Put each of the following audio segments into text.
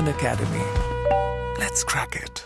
Unacademy. Let's crack it.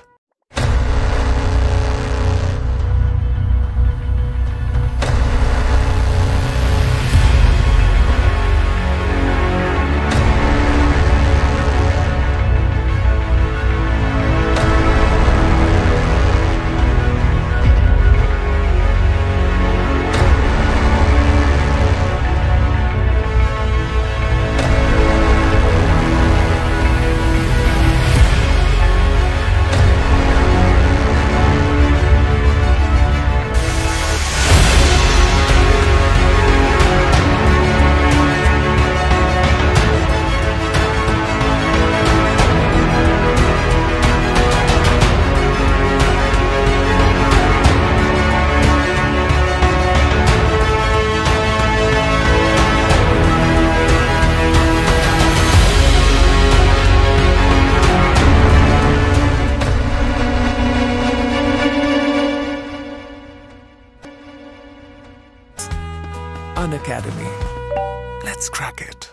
Unacademy. Let's crack it.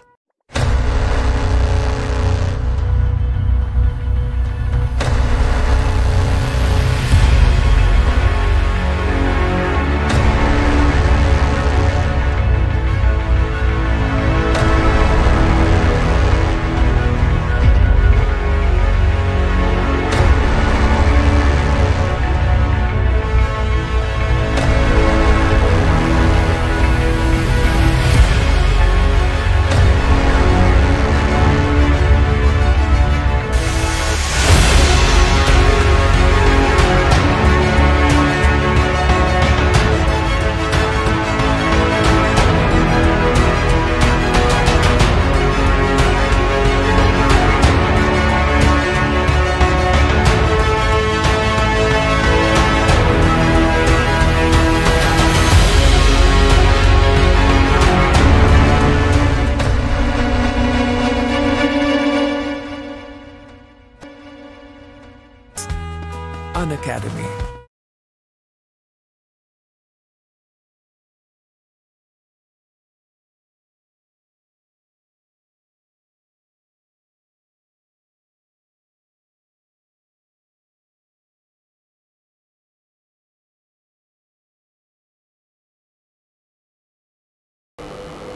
Unacademy.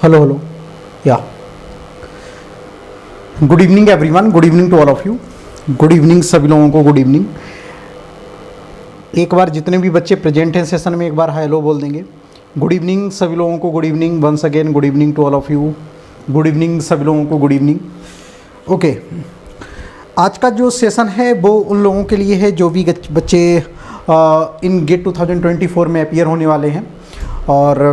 Hello. Yeah. Good evening everyone. Good evening to all of you. Good evening सभी लोगों को. Good evening. एक बार जितने भी बच्चे present हैं session में एक बार हेलो बोल देंगे. गुड इवनिंग सभी लोगों को. Good evening once again. Good evening to all of you. Good evening सभी लोगों को. Good evening. ओके, आज का जो सेशन है वो उन लोगों के लिए है जो भी बच्चे इन गेट 2024 में अपीयर होने वाले हैं और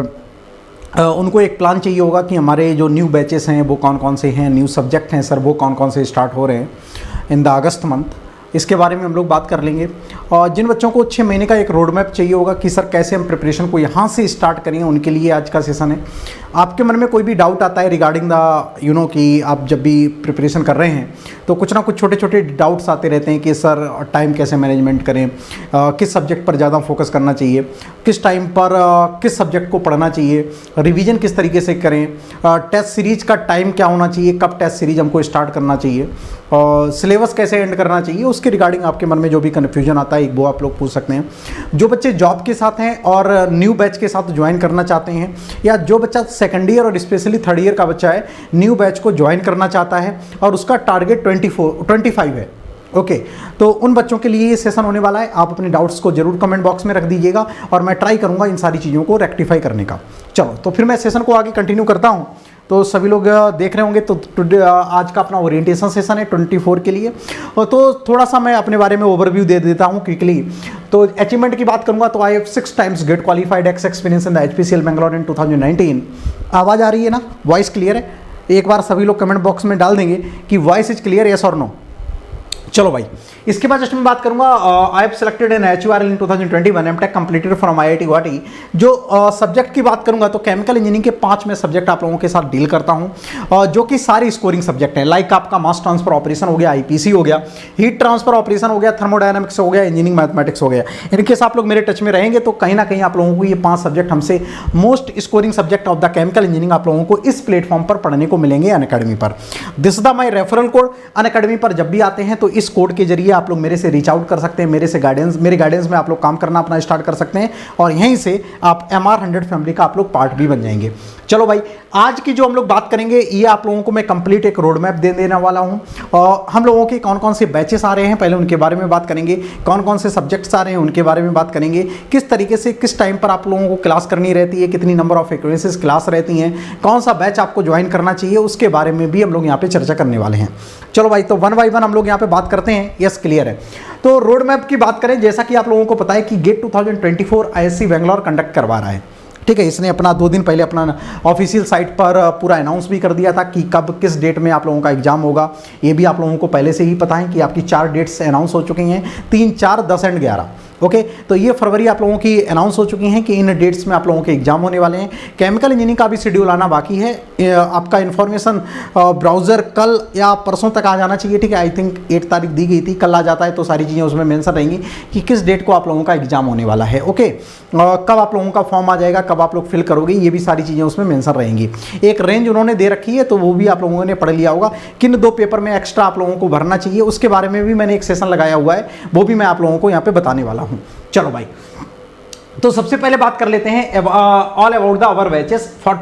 उनको एक प्लान चाहिए होगा कि हमारे जो न्यू बैचेस हैं वो कौन कौन से हैं, न्यू सब्जेक्ट हैं सर वो कौन कौन से स्टार्ट हो रहे हैं इन द अगस्त मंथ. इसके बारे में हम लोग बात कर लेंगे. और जिन बच्चों को 6 महीने का एक रोड मैप चाहिए होगा कि सर कैसे हम प्रिपरेशन को यहाँ से स्टार्ट करें, उनके लिए आज का सेशन है. आपके मन में कोई भी डाउट आता है रिगार्डिंग द कि आप जब भी प्रिपरेशन कर रहे हैं तो कुछ ना कुछ छोटे छोटे डाउट्स आते रहते हैं कि सर टाइम कैसे मैनेजमेंट करें, किस सब्जेक्ट पर ज़्यादा फोकस करना चाहिए, किस टाइम पर किस सब्जेक्ट को पढ़ना चाहिए, रिवीजन किस तरीके से करें, टेस्ट सीरीज का टाइम क्या होना चाहिए, कब टेस्ट सीरीज हमको स्टार्ट करना चाहिए और सिलेबस कैसे एंड करना चाहिए, उसके रिगार्डिंग आपके मन में जो भी कन्फ्यूजन आता है वो आप लोग पूछ सकते हैं. जो बच्चे जॉब के साथ हैं और न्यू बैच के साथ ज्वाइन करना चाहते हैं या जो बच्चा सेकंड ईयर और स्पेशली थर्ड ईयर का बच्चा है न्यू बैच को ज्वाइन करना चाहता है और उसका टारगेट 25 है. ओके, तो उन बच्चों के लिए ये सेशन होने वाला है. आप अपने डाउट्स को जरूर कमेंट बॉक्स में रख दीजिएगा और मैं ट्राई करूंगा इन सारी चीज़ों को रेक्टिफाई करने का. चलो तो फिर मैं सेशन को आगे कंटिन्यू करता हूं. तो सभी लोग देख रहे होंगे तो आज का अपना ओरिएंटेशन सेशन है 24 के लिए. और तो थोड़ा सा मैं अपने बारे में ओवरव्यू दे देता हूं क्विकली. तो अचीवमेंट की बात करूंगा तो I have 6 times get qualified ex experience in the HPCL Bangalore in 2019. आवाज़ आ रही है ना, वॉइस क्लियर है? एक बार सभी लोग कमेंट बॉक्स में डाल देंगे कि वॉइस इज क्लियर, यस और नो. चलो भाई, इसके बाद जस्ट मैं बात करूंगा I have selected an HURL in 2021 MTech completed from IIT Guwahati. जो सब्जेक्ट की बात करूंगा तो केमिकल इंजीनियरिंग के 5 मैं सब्जेक्ट आप लोगों के साथ डील करता हूं, जो कि सारी स्कोरिंग सब्जेक्ट हैं। लाइक आपका मास ट्रांसफर ऑपरेशन हो गया, IPC हो गया, हीट ट्रांसफर ऑपरेशन हो गया, थर्मोडायनामिक्स हो गया, इंजीनियरिंग मैथमेटिक्स हो गया। इनकेस आप लोग मेरे टच में रहेंगे तो कहीं ना कहीं आप लोगों को ये 5 सब्जेक्ट हमसे most scoring subject of the chemical engineering आप लोगों को इस प्लेटफॉर्म पर पढ़ने को मिलेंगे अनअकैडमी पर। This is the my referral code. Unacademy पर जब भी आते हैं तो इस कोड के जरिए आप लोग मेरे से रीच आउट कर सकते हैं, मेरे गाइडेंस में आप लोग काम करना अपना स्टार्ट कर सकते हैं और यहीं से आप MR100 फैमिली का आप लोग पार्ट भी बन जाएंगे। चलो भाई, आज की जो हम लोग बात करेंगे ये आप लोगों को मैं कंप्लीट एक रोड मैप दे देने वाला हूं। और हम लोगों के कौन कौन से बैचेस आ रहे हैं पहले उनके बारे में बात करेंगे, कौन कौन से सब्जेक्ट्स आ रहे हैं उनके बारे में बात करेंगे, किस तरीके से किस टाइम पर आप लोगों को क्लास करनी रहती है, कितनी नंबर ऑफ फ्रीक्वेंसीज क्लास रहती हैं, कौन सा बैच आपको ज्वाइन करना चाहिए, उसके बारे में भी हम लोग यहाँ पे चर्चा करने वाले हैं। चलो भाई, तो 1 बाय 1 हम लोग यहाँ पे बात करते हैं। यस, क्लियर है। तो रोड मैप की बात करें, जैसा कि आप लोगों को पता है कि गेट 2024 ISC बेंगलोर कंडक्ट करवा रहा है। ठीक है, इसने अपना 2 दिन पहले अपना ऑफिशियल साइट पर पूरा अनाउंस भी कर दिया था कि कब किस डेट में आप लोगों का एग्जाम होगा। ये भी आप लोगों को पहले से ही पता है कि आपकी 4 डेट्स अनाउंस हो चुकी हैं, 3, 4, 10 एंड 11। ओके, तो ये फरवरी आप लोगों की अनाउंस हो चुकी हैं कि इन डेट्स में आप लोगों के एग्जाम होने वाले हैं। केमिकल इंजीनियरिंग का भी शेड्यूल आना बाकी है। आपका इन्फॉर्मेशन ब्राउज़र कल या परसों तक आ जाना चाहिए। ठीक है, आई थिंक 8 तारीख दी गई थी, कल आ जाता है तो सारी चीज़ें उसमें मेंशन रहेंगी कि किस डेट को आप लोगों का एग्जाम होने वाला है। ओके, कब आप लोगों का फॉर्म आ जाएगा, कब आप लोग फिल करोगे, ये भी सारी चीज़ें उसमें मेंशन रहेंगी। एक रेंज उन्होंने दे रखी है तो वो भी आप लोगों ने पढ़ लिया होगा। किन 2 पेपर में एक्स्ट्रा आप लोगों को भरना चाहिए उसके बारे में भी मैंने एक सेशन लगाया हुआ है, वो भी मैं आप लोगों को यहाँ पे बताने वाला हूँ। चलो भाई, तो सबसे पहले बात कर लेते हैं all about the our batches for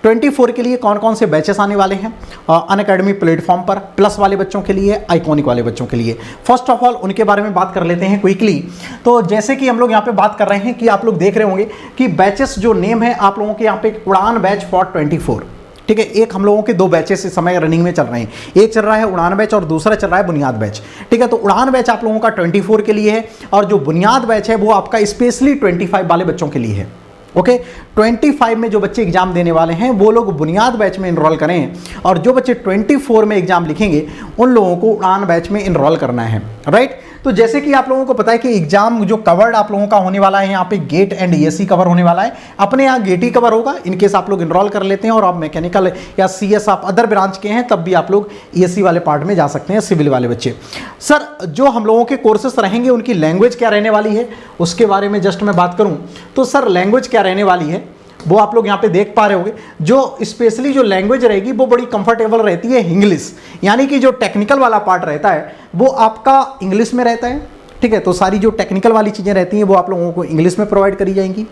24 के लिए कौन कौन से बैचेस आने वाले हैं अनअकैडमी प्लेटफॉर्म पर, प्लस वाले बच्चों के लिए, आइकॉनिक वाले बच्चों के लिए। फर्स्ट ऑफ ऑल उनके बारे में बात कर लेते हैं क्विकली। तो जैसे कि हम लोग यहाँ पे बात कर रहे हैं कि आप लोग देख रहे होंगे कि बैचेस जो नेम है आप लोगों के यहाँ पे उड़ान बैच फॉर 24। ठीक है, एक हम लोगों के 2 बैचेस इस समय रनिंग में चल रहे हैं, एक चल रहा है उड़ान बैच और दूसरा चल रहा है बुनियाद बैच। ठीक है, तो उड़ान बैच आप लोगों का 24 के लिए है और जो बुनियाद बैच है वो आपका स्पेशली 25 वाले बच्चों के लिए है। ओके, 25 में जो बच्चे एग्जाम देने वाले हैं वो लोग बुनियाद बैच में इनरोल करें और जो बच्चे 24 में एग्जाम लिखेंगे उन लोगों को उड़ान बैच में इनरोल करना है। राइट, तो जैसे कि आप लोगों को पता है कि एग्जाम जो कवर्ड आप लोगों का होने वाला है यहाँ पे गेट एंड ESC कवर होने वाला है। अपने यहाँ गेट ही कवर होगा इनकेस आप लोग इनरोल कर लेते हैं और आप मैकेनिकल या CS आप अदर ब्रांच के हैं तब भी आप लोग ESC वाले पार्ट में जा सकते हैं, सिविल वाले बच्चे। सर, जो हम लोगों के कोर्सेस रहेंगे उनकी लैंग्वेज क्या रहने वाली है उसके बारे में जस्ट मैं बात करूँ तो सर लैंग्वेज क्या रहने वाली है वो आप लोग यहाँ पे देख पा रहे होंगे। जो स्पेशली जो लैंग्वेज रहेगी वो बड़ी कंफर्टेबल रहती है इंग्लिश, यानी कि जो टेक्निकल वाला पार्ट रहता है वो आपका इंग्लिश में रहता है। ठीक है, तो सारी जो टेक्निकल वाली चीज़ें रहती हैं वो आप लोगों को इंग्लिश में प्रोवाइड करी जाएंगी।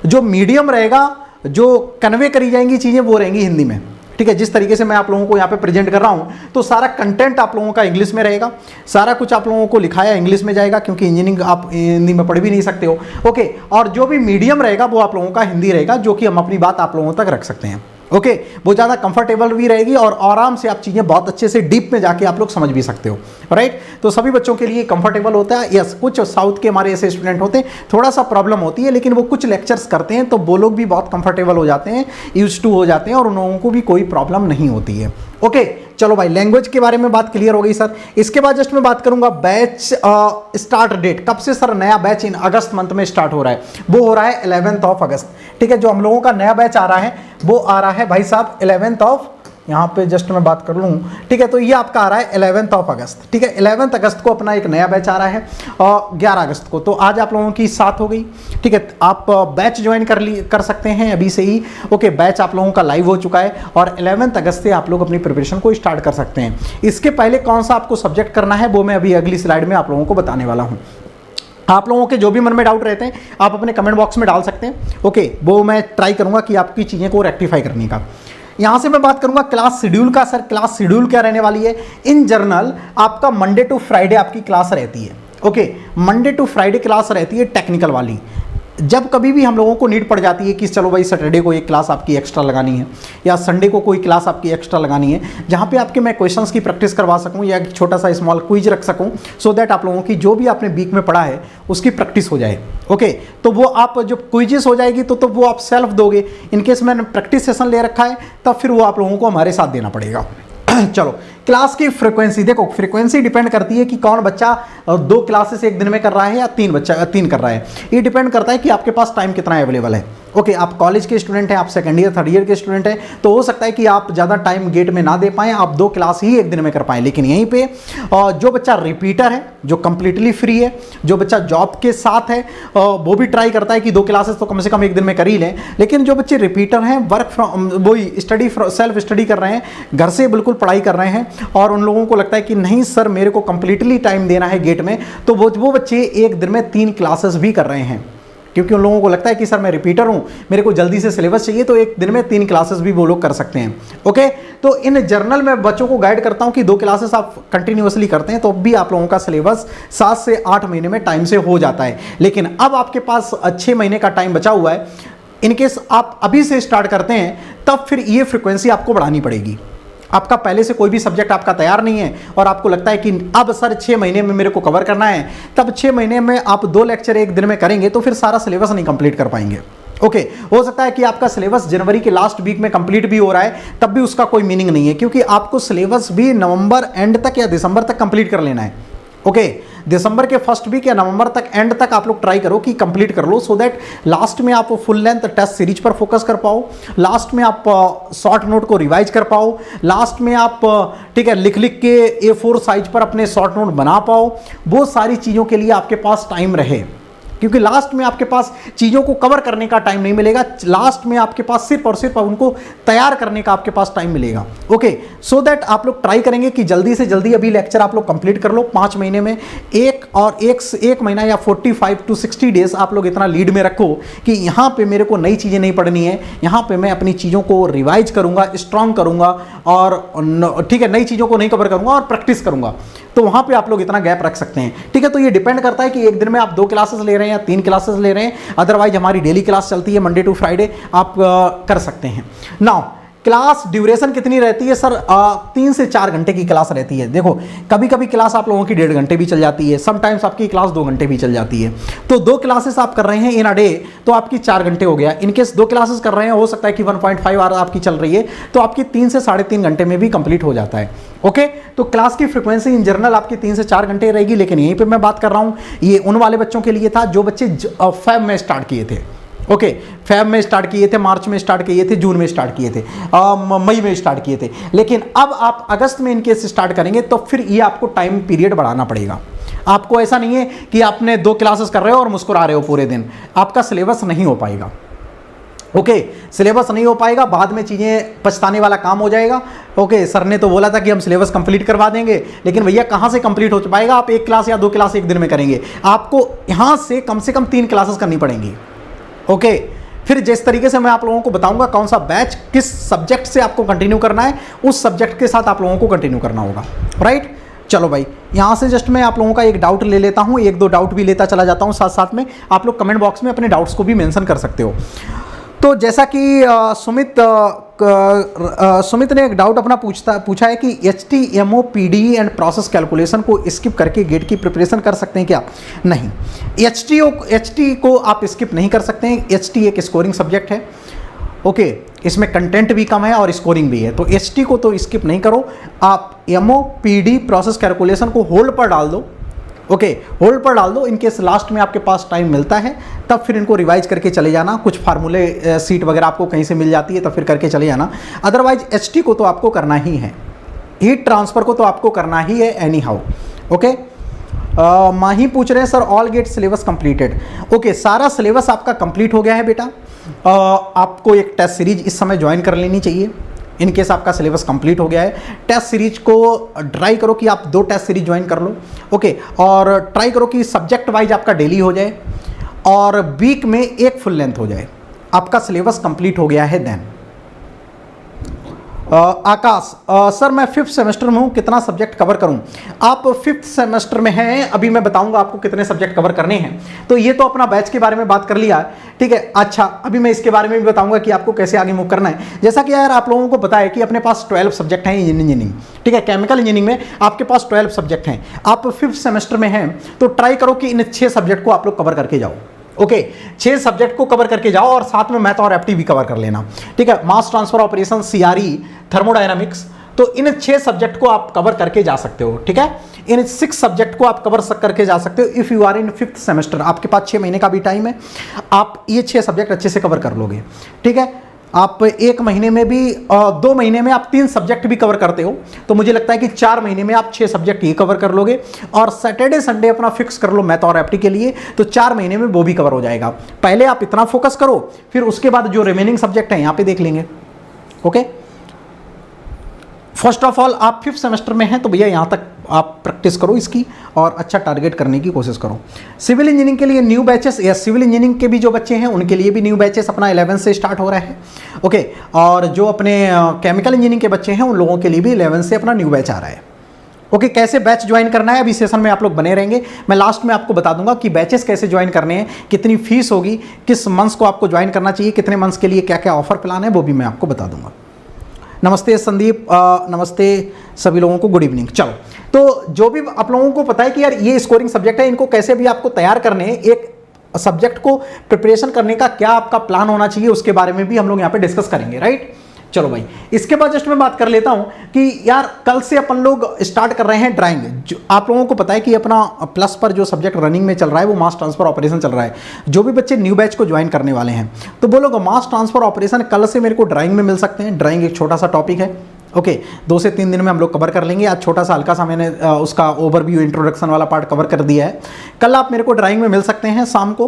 जो मीडियम रहेगा, जो कन्वे करी जाएंगी चीज़ें वो रहेंगी हिंदी में। ठीक है, जिस तरीके से मैं आप लोगों को यहाँ पे प्रेजेंट कर रहा हूँ तो सारा कंटेंट आप लोगों का इंग्लिश में रहेगा, सारा कुछ आप लोगों को लिखाया इंग्लिश में जाएगा क्योंकि इंजीनियरिंग आप हिंदी में पढ़ भी नहीं सकते हो। ओके, और जो भी मीडियम रहेगा वो आप लोगों का हिंदी रहेगा, जो कि हम अपनी बात आप लोगों तक रख सकते हैं। ओके, वो ज़्यादा कंफर्टेबल भी रहेगी और आराम से आप चीज़ें बहुत अच्छे से डीप में जाके आप लोग समझ भी सकते हो। राइट, तो सभी बच्चों के लिए कंफर्टेबल होता है। यस, कुछ साउथ के हमारे ऐसे स्टूडेंट होते हैं थोड़ा सा प्रॉब्लम होती है, लेकिन वो कुछ लेक्चर्स करते हैं तो वो लोग भी बहुत कंफर्टेबल हो जाते हैं, यूज्ड टू हो जाते हैं और उन लोगों को भी कोई प्रॉब्लम नहीं होती है। ओके, चलो भाई, लैंग्वेज के बारे में बात क्लियर हो गई सर। इसके बाद जस्ट मैं बात करूंगा बैच स्टार्ट डेट कब से सर नया बैच इन अगस्त मंथ में स्टार्ट हो रहा है, वो हो रहा है 11 अगस्त। ठीक है, जो हम लोगों का नया बैच आ रहा है वो आ रहा है भाई साहब 11 यहाँ पे जस्ट मैं बात कर लूँ। ठीक है, तो ये आपका आ रहा है 11 अगस्त। ठीक है, 11 अगस्त को अपना एक नया बैच आ रहा है और 11 अगस्त को, तो आज आप लोगों की 7 हो गई। ठीक है, आप बैच ज्वाइन कर सकते हैं अभी से ही। ओके, बैच आप लोगों का लाइव हो चुका है और 11 अगस्त से आप लोग अपनी प्रिपरेशन को स्टार्ट कर सकते हैं। इसके पहले कौन सा आपको सब्जेक्ट करना है वो मैं अभी अगली स्लाइड में आप लोगों को बताने वाला हूँ। आप लोगों के जो भी मन में डाउट रहते हैं आप अपने कमेंट बॉक्स में डाल सकते हैं। ओके, वो मैं ट्राई करूँगा कि आपकी चीज़ें को रेक्टिफाई करने का। यहाँ से मैं बात करूंगा क्लास शेड्यूल का। सर, क्लास शेड्यूल क्या रहने वाली है? इन जनरल आपका मंडे टू फ्राइडे आपकी क्लास रहती है। Okay, Monday to Friday class रहती है टेक्निकल वाली। जब कभी भी हम लोगों को नीड पड़ जाती है कि चलो भाई सैटरडे को एक क्लास आपकी एक्स्ट्रा लगानी है या संडे को कोई क्लास आपकी एक्स्ट्रा लगानी है जहाँ पे आपके मैं क्वेश्चंस की प्रैक्टिस करवा सकूँ या एक छोटा सा स्मॉल क्विज रख सकूँ, सो दैट आप लोगों की जो भी आपने वीक में पढ़ा है उसकी प्रैक्टिस हो जाए। ओके, तो वो आप जब क्विजेस हो जाएगी तो वो आप सेल्फ दोगे। इनकेस मैंने प्रैक्टिस सेशन ले रखा है तब फिर वो आप लोगों को हमारे साथ देना पड़ेगा। चलो, क्लास की फ्रीक्वेंसी, देखो फ्रीक्वेंसी डिपेंड करती है कि कौन बच्चा 2 क्लासेस एक दिन में कर रहा है या 3 कर रहा है। ये डिपेंड करता है कि आपके पास टाइम कितना अवेलेबल है। ओके, आप कॉलेज के स्टूडेंट हैं, आप सेकंड ईयर थर्ड ईयर के स्टूडेंट हैं, तो हो सकता है कि आप ज़्यादा टाइम गेट में ना दे पाएँ, आप 2 क्लास ही एक दिन में कर पाएँ। लेकिन यहीं पे जो बच्चा रिपीटर है, जो कंप्लीटली फ्री है, जो बच्चा जॉब के साथ है, वो भी ट्राई करता है कि 2 क्लासेस तो कम से कम एक दिन में कर ही लें। लेकिन जो बच्चे रिपीटर हैं, वर्क फ्रॉम वही स्टडी सेल्फ स्टडी कर रहे हैं, घर से बिल्कुल पढ़ाई कर रहे हैं, और उन लोगों को लगता है कि नहीं सर मेरे को कंप्लीटली टाइम देना है गेट में, तो वो बच्चे एक दिन में 3 क्लासेस भी कर रहे हैं। क्योंकि उन लोगों को लगता है कि सर मैं रिपीटर हूं, मेरे को जल्दी से सिलेबस चाहिए, तो एक दिन में 3 क्लासेस भी वो लोग कर सकते हैं। ओके, तो इन जर्नल में बच्चों को गाइड करता हूं कि 2 क्लासेस आप कंटिन्यूअसली करते हैं तो भी आप लोगों का सिलेबस 7 से 8 महीने में टाइम से हो जाता है। लेकिन अब आपके पास 6 महीने का टाइम बचा हुआ है, इनकेस आप अभी से स्टार्ट करते हैं तब फिर ये फ्रिक्वेंसी आपको बढ़ानी पड़ेगी। आपका पहले से कोई भी सब्जेक्ट आपका तैयार नहीं है और आपको लगता है कि अब सर 6 महीने में मेरे को कवर करना है, तब 6 महीने में आप 2 लेक्चर एक दिन में करेंगे तो फिर सारा सिलेबस नहीं कंप्लीट कर पाएंगे। ओके, हो सकता है कि आपका सिलेबस जनवरी के लास्ट वीक में कंप्लीट भी हो रहा है, तब भी उसका कोई मीनिंग नहीं है, क्योंकि आपको सिलेबस भी नवंबर एंड तक या दिसंबर तक कंप्लीट कर लेना है। ओके, दिसंबर के फर्स्ट वीक या नवंबर तक एंड तक आप लोग ट्राई करो कि कंप्लीट कर लो, सो दैट लास्ट में आप फुल लेंथ टेस्ट सीरीज पर फोकस कर पाओ, लास्ट में आप शॉर्ट नोट को रिवाइज कर पाओ, लास्ट में आप ठीक है लिख के A4 साइज पर अपने शॉर्ट नोट बना पाओ। वो सारी चीज़ों के लिए आपके पास टाइम रहे, क्योंकि लास्ट में आपके पास चीज़ों को कवर करने का टाइम नहीं मिलेगा, लास्ट में आपके पास सिर्फ और सिर्फ उनको तैयार करने का आपके पास टाइम मिलेगा। ओके, सो दैट आप लोग ट्राई करेंगे कि जल्दी से जल्दी अभी लेक्चर आप लोग कंप्लीट कर लो 5 महीने में। एक महीना या 45 to 60 डेज आप लोग इतना लीड में रखो कि यहाँ पे मेरे को नई चीज़ें नहीं पढ़नी है, यहाँ पे मैं अपनी चीज़ों को रिवाइज करूँगा, स्ट्रांग करूँगा, और ठीक है नई चीज़ों को नहीं कवर करूँगा और प्रैक्टिस करूँगा, तो वहाँ पे आप लोग इतना गैप रख सकते हैं। ठीक है, तो ये डिपेंड करता है कि एक दिन में आप 2 क्लासेस ले रहे हैं या 3 क्लासेस ले रहे हैं, अदरवाइज हमारी डेली क्लास चलती है मंडे टू फ्राइडे, आप कर सकते हैं। नाउ क्लास ड्यूरेशन कितनी रहती है सर? 3 से 4 घंटे की क्लास रहती है। देखो कभी कभी क्लास आप लोगों की 1.5 घंटे भी चल जाती है, समटाइम्स आपकी क्लास 2 घंटे भी चल जाती है। तो 2 क्लासेस आप कर रहे हैं इन अ डे तो आपकी 4 घंटे हो गया। इनकेस 2 क्लासेस कर रहे हैं, हो सकता है कि 1.5 आवर आपकी चल रही है, तो आपकी 3 से 3.5 घंटे में भी कंप्लीट हो जाता है। ओके, तो क्लास की फ्रीक्वेंसी इन जनरल आपकी 3 से 4 घंटे रहेगी। लेकिन यहीं पर मैं बात कर रहा हूँ, ये उन वाले बच्चों के लिए था जो बच्चे फेब में स्टार्ट किए थे। ओके, फेब में स्टार्ट किए थे, मार्च में स्टार्ट किए थे, जून में स्टार्ट किए थे, मई में स्टार्ट किए थे। लेकिन अब आप अगस्त में इनकेस स्टार्ट करेंगे तो फिर ये आपको टाइम पीरियड बढ़ाना पड़ेगा। आपको ऐसा नहीं है कि आपने 2 क्लासेस कर रहे हो और मुस्कुरा रहे हो पूरे दिन, आपका सिलेबस नहीं हो पाएगा। ओके, सिलेबस नहीं हो पाएगा, बाद में चीज़ें पछताने वाला काम हो जाएगा। ओके, सर ने तो बोला था कि हम सिलेबस कंप्लीट करवा देंगे, लेकिन भैया कहाँ से कंप्लीट हो पाएगा? आप 1 क्लास या 2 क्लास एक दिन में करेंगे, आपको यहाँ से कम 3 क्लासेस करनी पड़ेंगी। ओके, फिर जिस तरीके से मैं आप लोगों को बताऊंगा कौन सा बैच किस सब्जेक्ट से आपको कंटिन्यू करना है, उस सब्जेक्ट के साथ आप लोगों को कंटिन्यू करना होगा। राइट, चलो भाई, यहाँ से जस्ट मैं आप लोगों का एक डाउट ले लेता हूँ, 1-2 डाउट भी लेता चला जाता हूँ साथ साथ में। आप लोग कमेंट बॉक्स में अपने डाउट्स को भी मेंशन कर सकते हो। तो जैसा कि सुमित ने एक डाउट अपना पूछा है कि HTMO PDE and process calculation को स्किप करके गेट की प्रिपरेशन कर सकते हैं क्या? नहीं, HT को आप स्किप नहीं कर सकते हैं। HT एक स्कोरिंग सब्जेक्ट है। ओके, इसमें कंटेंट भी कम है और स्कोरिंग भी है, तो HT को तो स्किप नहीं करो। आप MO PD प्रोसेस कैलकुलेशन को होल्ड पर डाल दो। ओके, होल्ड पर डाल दो। इनकेस लास्ट में आपके पास टाइम मिलता है तब फिर इनको रिवाइज करके चले जाना। कुछ फार्मूले सीट वगैरह आपको कहीं से मिल जाती है तब फिर करके चले जाना। अदरवाइज HT को तो आपको करना ही है, हीट ट्रांसफ़र को तो आपको करना ही है एनी हाउ। ओके, माही पूछ रहे हैं sir all get syllabus completed. Okay, सारा सिलेबस आपका कंप्लीट हो गया है बेटा। आपको एक टेस्ट सीरीज इस समय ज्वाइन कर लेनी चाहिए। इन केस आपका सिलेबस कंप्लीट हो गया है, टेस्ट सीरीज को ट्राई करो कि आप 2 टेस्ट सीरीज ज्वाइन कर लो। ओके, और ट्राई करो कि सब्जेक्ट वाइज आपका डेली हो जाए और वीक में 1 फुल लेंथ हो जाए। आपका सिलेबस कंप्लीट हो गया है देन। आकाश, सर मैं 5th सेमेस्टर में हूँ, कितना सब्जेक्ट कवर करूँ? आप 5th सेमेस्टर में हैं, अभी मैं बताऊँगा आपको कितने सब्जेक्ट कवर करने हैं। तो ये तो अपना बैच के बारे में बात कर लिया, ठीक है। अच्छा, अभी मैं इसके बारे में भी बताऊँगा कि आपको कैसे आगे मूव करना है। जैसा कि यार आप लोगों को पता है कि अपने पास 12 सब्जेक्ट हैं इंजीनियरिंग, ठीक है। केमिकल इंजीनियरिंग में आपके पास 12 सब्जेक्ट हैं। आप 5th सेमेस्टर में हैं तो ट्राई करो कि इन 6 सब्जेक्ट को आप लोग कवर करके जाओ। ओके, 6 सब्जेक्ट को कवर करके जाओ और साथ में मैथ और एप्टी भी कवर कर लेना, ठीक है। Mass transfer operation, CRE, thermodynamics, तो इन 6 सब्जेक्ट को आप कवर करके जा सकते हो, ठीक है। इन 6 सब्जेक्ट को आप कवर करके जा सकते हो if you are in 5th semester. आपके पास 6 महीने का भी टाइम है, आप ये 6 सब्जेक्ट अच्छे से कवर कर लोगे, ठीक है। आप 1 महीने में भी 2 महीने में आप 3 सब्जेक्ट भी कवर करते हो, तो मुझे लगता है कि 4 महीने में आप 6 सब्जेक्ट ये कवर कर लोगे। और सैटरडे संडे अपना फिक्स कर लो मैथ और एप्टी के लिए, तो 4 महीने में वो भी कवर हो जाएगा। पहले आप इतना फोकस करो, फिर उसके बाद जो रिमेनिंग सब्जेक्ट है यहां पे देख लेंगे, ओके। फर्स्ट ऑफ ऑल आप 5th सेमेस्टर में हैं तो भैया यहाँ तक आप प्रैक्टिस करो इसकी और अच्छा टारगेट करने की कोशिश करो। सिविल इंजीनियरिंग के लिए न्यू बैचेस या सिविल इंजीनियरिंग के भी जो बच्चे हैं उनके लिए भी न्यू बैचेस अपना 11 से स्टार्ट हो रहा है, ओके। और जो अपने केमिकल इंजीनियरिंग के बच्चे हैं उन लोगों के लिए भी 11 से अपना न्यू बैच आ रहा है, ओके। कैसे बैच ज्वाइन करना है अभी सेशन में आप लोग बने रहेंगे, मैं लास्ट में आपको बता दूंगा कि बैचेस कैसे ज्वाइन करने हैं, कितनी फीस होगी, किस मंथ्स को आपको ज्वाइन करना चाहिए, कितने मंथ्स के लिए क्या क्या ऑफर प्लान है वो भी मैं आपको बता दूंगा। नमस्ते संदीप, नमस्ते सभी लोगों को, गुड इवनिंग। चलो, तो जो भी आप लोगों को पता है कि यार ये स्कोरिंग सब्जेक्ट है, इनको कैसे भी आपको तैयार करने हैं, एक सब्जेक्ट को प्रिपरेशन करने का क्या आपका प्लान होना चाहिए उसके बारे में भी हम लोग यहाँ पे डिस्कस करेंगे, राइट। चलो भाई, इसके बाद जस्ट मैं बात कर लेता हूं कि यार कल से अपन लोग स्टार्ट कर रहे हैं ड्राइंग। जो आप लोगों को पता है कि अपना प्लस पर जो सब्जेक्ट रनिंग में चल रहा है वो मास ट्रांसफर ऑपरेशन चल रहा है। जो भी बच्चे न्यू बैच को ज्वाइन करने वाले हैं तो वो लोग मास ट्रांसफर ऑपरेशन कल से मेरे को ड्राइंग में मिल सकते हैं। ड्राइंग एक छोटा सा टॉपिक है, ओके। 2 से 3 दिन में हम लोग कवर कर लेंगे। आज छोटा सा हल्का सा मैंने उसका ओवरव्यू इंट्रोडक्शन वाला पार्ट कवर कर दिया है। कल आप मेरे को ड्राइंग में मिल सकते हैं, शाम को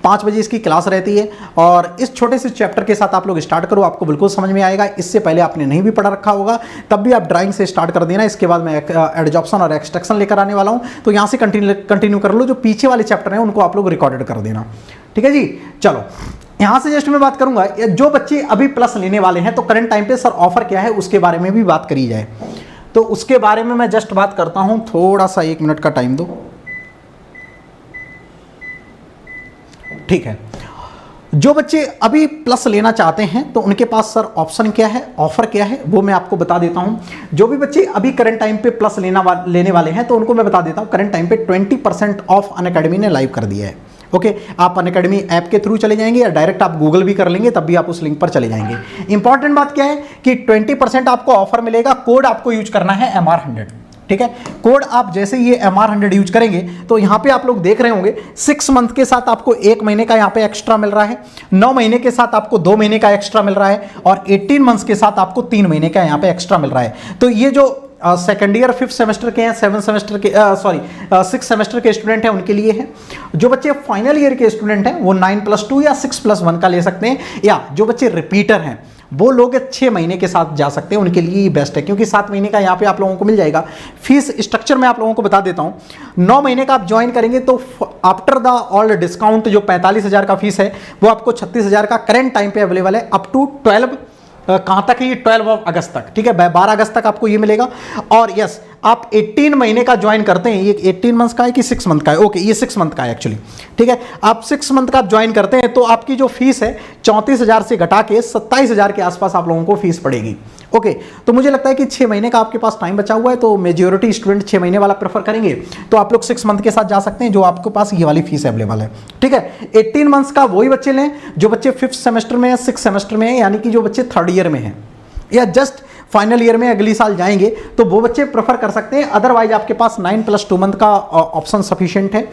5 बजे इसकी क्लास रहती है। और इस छोटे से चैप्टर के साथ आप लोग स्टार्ट करो, आपको बिल्कुल समझ में आएगा। इससे पहले आपने नहीं भी पढ़ा रखा होगा तब भी आप ड्राइंग से स्टार्ट कर देना। इसके बाद मैं एडजॉर्प्शन और एक्सट्रैक्शन लेकर आने वाला हूँ, तो यहाँ से कंटिन्यू कर लो। जो पीछे वाले चैप्टर हैं उनको आप लोग रिकॉर्डेड कर देना, ठीक है जी। चलो, यहां से जस्ट मैं बात करूंगा जो बच्चे अभी प्लस लेने वाले हैं तो करंट टाइम पे सर ऑफर क्या है उसके बारे में भी बात करी जाए। तो उसके बारे में मैं जस्ट बात करता हूं, थोड़ा सा 1 मिनट का टाइम दो, ठीक है। जो बच्चे अभी प्लस लेना चाहते हैं तो उनके पास सर ऑप्शन क्या है, ऑफर क्या है, वो मैं आपको बता देता हूं। जो भी बच्चे अभी करंट टाइम पे प्लस लेने वाले हैं तो उनको मैं बता देता हूं, करंट टाइम पे 20% ऑफ अनअकैडमी ने लाइव कर दिया है, ओके। आप अनअकैडमी ऐप के थ्रू चले जाएंगे या डायरेक्ट आप गूगल भी कर लेंगे, तब भी आप उस लिंक पर चले जाएंगे। इंपॉर्टेंट बात क्या है कि 20% आपको ऑफर मिलेगा। कोड आपको यूज करना है MR100, ठीक है। कोड आप जैसे ये MR100 यूज करेंगे तो यहाँ पे आप लोग देख रहे होंगे 6 मंथ के साथ आपको 1 महीने का यहाँ पे एक्स्ट्रा मिल रहा है, 9 महीने के साथ आपको 2 महीने का एक्स्ट्रा मिल रहा है और 18 मंथ्स के साथ आपको 3 महीने का यहाँ पे एक्स्ट्रा मिल रहा है। तो ये जो सेकेंड ईयर 5th सेमेस्टर के हैं, 7 सेमेस्टर के 6 सेमेस्टर के स्टूडेंट हैं उनके लिए है। जो बच्चे फाइनल ईयर के स्टूडेंट हैं वो 9+2 या 6+1 का ले सकते हैं, या जो बच्चे रिपीटर हैं वो लोग 6 महीने के साथ जा सकते हैं, उनके लिए ये बेस्ट है क्योंकि 7 महीने का यहाँ पे आप लोगों को मिल जाएगा। फीस स्ट्रक्चर मैं आप लोगों को बता देता हूँ। 9 महीने का आप ज्वाइन करेंगे तो आफ्टर द ऑल डिस्काउंट जो 45,000 का फीस है वो आपको 36,000 का करंट टाइम पे अवेलेबल है, अप टू 12 कहाँ तक है ये 12 अगस्त तक, ठीक है। 12 अगस्त तक आपको ये मिलेगा। और यस, आप 18 महीने का ज्वाइन करते हैं, ये 18 मंथ का है कि 6 मंथ का है, ओके, ये 6 मंथ का है एक्चुअली, ठीक है। आप 6 मंथ का आप ज्वाइन करते हैं तो आपकी जो फीस है 34,000 से घटा के 27,000 के आसपास आप लोगों को फीस पड़ेगी, ओके। तो मुझे लगता है कि 6 महीने का आपके पास टाइम बचा हुआ है तो मेजॉरिटी स्टूडेंट 6 महीने वाला प्रेफर करेंगे, तो आप लोग 6 मंथ के साथ जा सकते हैं जो आपके पास ये वाली फीस अवेलेबल है, ठीक है। 18 मंथ्स का वही बच्चे लें जो बच्चे 5th सेमेस्टर में या 6th सेमेस्टर में है, यानी कि जो बच्चे 3rd ईयर में हैं या जस्ट फाइनल ईयर में अगली साल जाएंगे तो वो बच्चे प्रेफर कर सकते हैं। अदरवाइज आपके पास 9+2 मंथ का ऑप्शन सफिशिएंट है।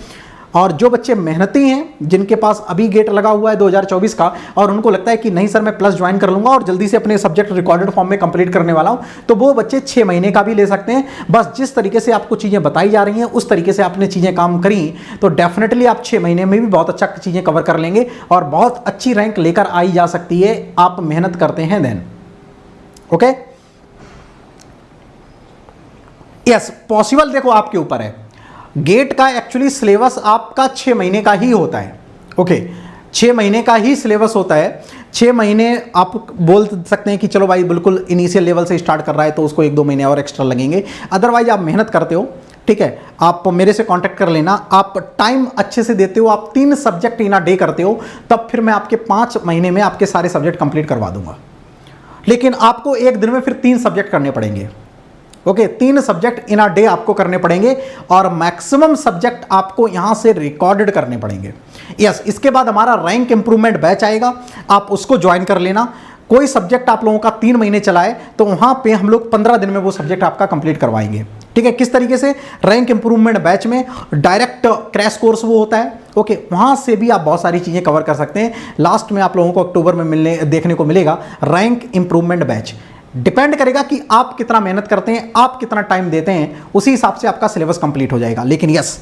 और जो बच्चे मेहनती हैं जिनके पास अभी गेट लगा हुआ है 2024 का और उनको लगता है कि नहीं सर मैं प्लस ज्वाइन कर लूंगा और जल्दी से अपने सब्जेक्ट रिकॉर्डेड फॉर्म में कंप्लीट करने वाला हूं, तो वो बच्चे 6 महीने का भी ले सकते हैं। बस जिस तरीके से आपको चीज़ें बताई जा रही हैं उस तरीके से आपने चीज़ें काम करी तो डेफिनेटली आप 6 महीने में भी बहुत अच्छा चीज़ें कवर कर लेंगे और बहुत अच्छी रैंक लेकर आई जा सकती है, आप मेहनत करते हैं देन, ओके। यस, पॉसिबल देखो आपके ऊपर है। गेट का एक्चुअली सिलेबस आपका 6 महीने का ही होता है, ओके। 6 महीने का ही सिलेबस होता है। 6 महीने आप बोल सकते हैं कि चलो भाई बिल्कुल इनिशियल लेवल से स्टार्ट कर रहा है तो उसको 1-2 महीने और एक्स्ट्रा लगेंगे। अदरवाइज आप मेहनत करते हो, ठीक है, आप मेरे से कांटेक्ट कर लेना, आप टाइम अच्छे से देते हो, आप 3 सब्जेक्ट इन अ डे करते हो, तब फिर मैं आपके 5 महीने में आपके सारे सब्जेक्ट कंप्लीट करवा दूंगा। लेकिन आपको एक दिन में फिर 3 सब्जेक्ट करने पड़ेंगे, okay. 3 subject in a day आपको करने पड़ेंगे और मैक्सिमम सब्जेक्ट आपको यहां से रिकॉर्डेड करने पड़ेंगे। यस, इसके बाद हमारा रैंक इंप्रूवमेंट बैच आएगा, आप उसको ज्वाइन कर लेना। कोई सब्जेक्ट आप लोगों का 3 महीने चला है तो वहां पे हम लोग 15 दिन में वो सब्जेक्ट आपका कंप्लीट करवाएंगे। ठीक है, किस तरीके से? रैंक इंप्रूवमेंट बैच में डायरेक्ट क्रैश कोर्स वो होता है। ओके, वहां से भी आप बहुत सारी चीजें कवर कर सकते हैं। लास्ट में आप लोगों को अक्टूबर में देखने को मिलेगा रैंक इंप्रूवमेंट बैच। डिपेंड करेगा कि आप कितना मेहनत करते हैं, आप कितना टाइम देते हैं, उसी हिसाब से आपका सिलेबस कंप्लीट हो जाएगा। लेकिन यस,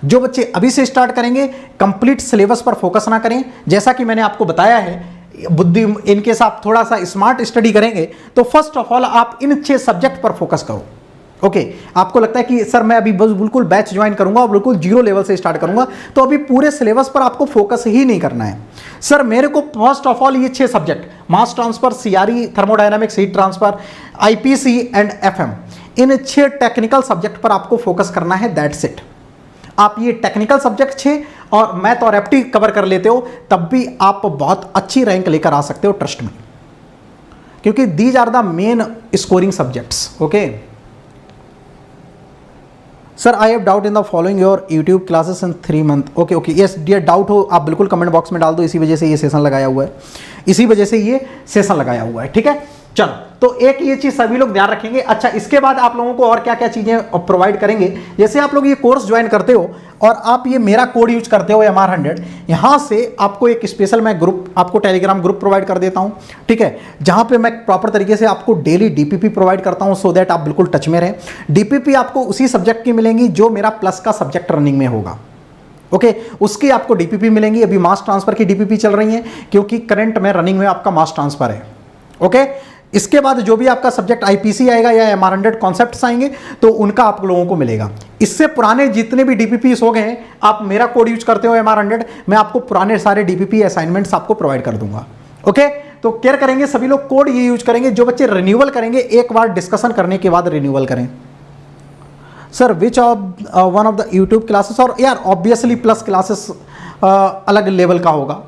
जो बच्चे अभी से स्टार्ट करेंगे, कंप्लीट सिलेबस पर फोकस ना करें। जैसा कि मैंने आपको बताया है, बुद्धि इनके साथ थोड़ा सा स्मार्ट स्टडी करेंगे तो फर्स्ट ऑफ ऑल आप इन 6 सब्जेक्ट पर फोकस करो। ओके, आपको लगता है कि सर मैं अभी बस बिल्कुल बैच ज्वाइन करूंगा और बिल्कुल 0 लेवल से स्टार्ट करूंगा, तो अभी पूरे सिलेबस पर आपको फोकस ही नहीं करना है। सर मेरे को फर्स्ट ऑफ ऑल ये 6 subject, mass transfer, CRE, thermodynamics, heat transfer, IPC and FM, in 6 technical subject पर आपको फोकस करना है। That's it. आप ये टेक्निकल सब्जेक्ट 6 और मैथ और एप्टी कवर कर लेते हो, तब भी आप बहुत अच्छी रैंक लेकर आ सकते हो, ट्रस्ट में, क्योंकि these are the main scoring subjects. Okay sir, I have doubt in the following your YouTube classes in 3 month. Okay okay, yes dear, doubt हो आप बिल्कुल कमेंट बॉक्स में डाल दो। इसी वजह से ये सेशन लगाया हुआ है, इसी वजह से ये सेशन लगाया हुआ है। ठीक है, चलो, तो एक ये चीज सभी लोग ध्यान रखेंगे। अच्छा, इसके बाद आप लोगों को और क्या क्या चीजें प्रोवाइड करेंगे, जैसे आप लोग ये कोर्स ज्वाइन करते हो और आप ये मेरा कोड यूज करते हो MR100, यहां से आपको एक स्पेशल मैं ग्रुप, आपको टेलीग्राम ग्रुप प्रोवाइड कर देता हूं। ठीक है, जहां पे मैं प्रॉपर तरीके से आपको डेली डीपीपी प्रोवाइड करता हूं, सो दैट आप बिल्कुल टच में रहें। डीपीपी आपको उसी सब्जेक्ट की मिलेंगी जो मेरा प्लस का सब्जेक्ट रनिंग में होगा। ओके, उसकी आपको डीपीपी मिलेंगी। अभी मास ट्रांसफर की डीपीपी चल रही है, क्योंकि करंट में रनिंग में आपका मास ट्रांसफर है। ओके, इसके बाद जो भी आपका सब्जेक्ट आईपीसी आएगा या MR100 कॉन्सेप्ट्स आएंगे, तो उनका आप लोगों को मिलेगा। इससे पुराने जितने भी डीपीपीस हो गए हैं, आप मेरा कोड यूज करते हो MR100, मैं आपको पुराने सारे डीपीपी असाइनमेंट्स आपको प्रोवाइड कर दूंगा। ओके, तो केयर करेंगे सभी लोग, कोड ये यूज करेंगे। जो बच्चे रिन्यूअल करेंगे, एक बार डिस्कशन करने के बाद रिन्यूअल करें। Sir which one of the YouTube classes, और यार ऑब्वियसली प्लस क्लासेस अलग लेवल का होगा,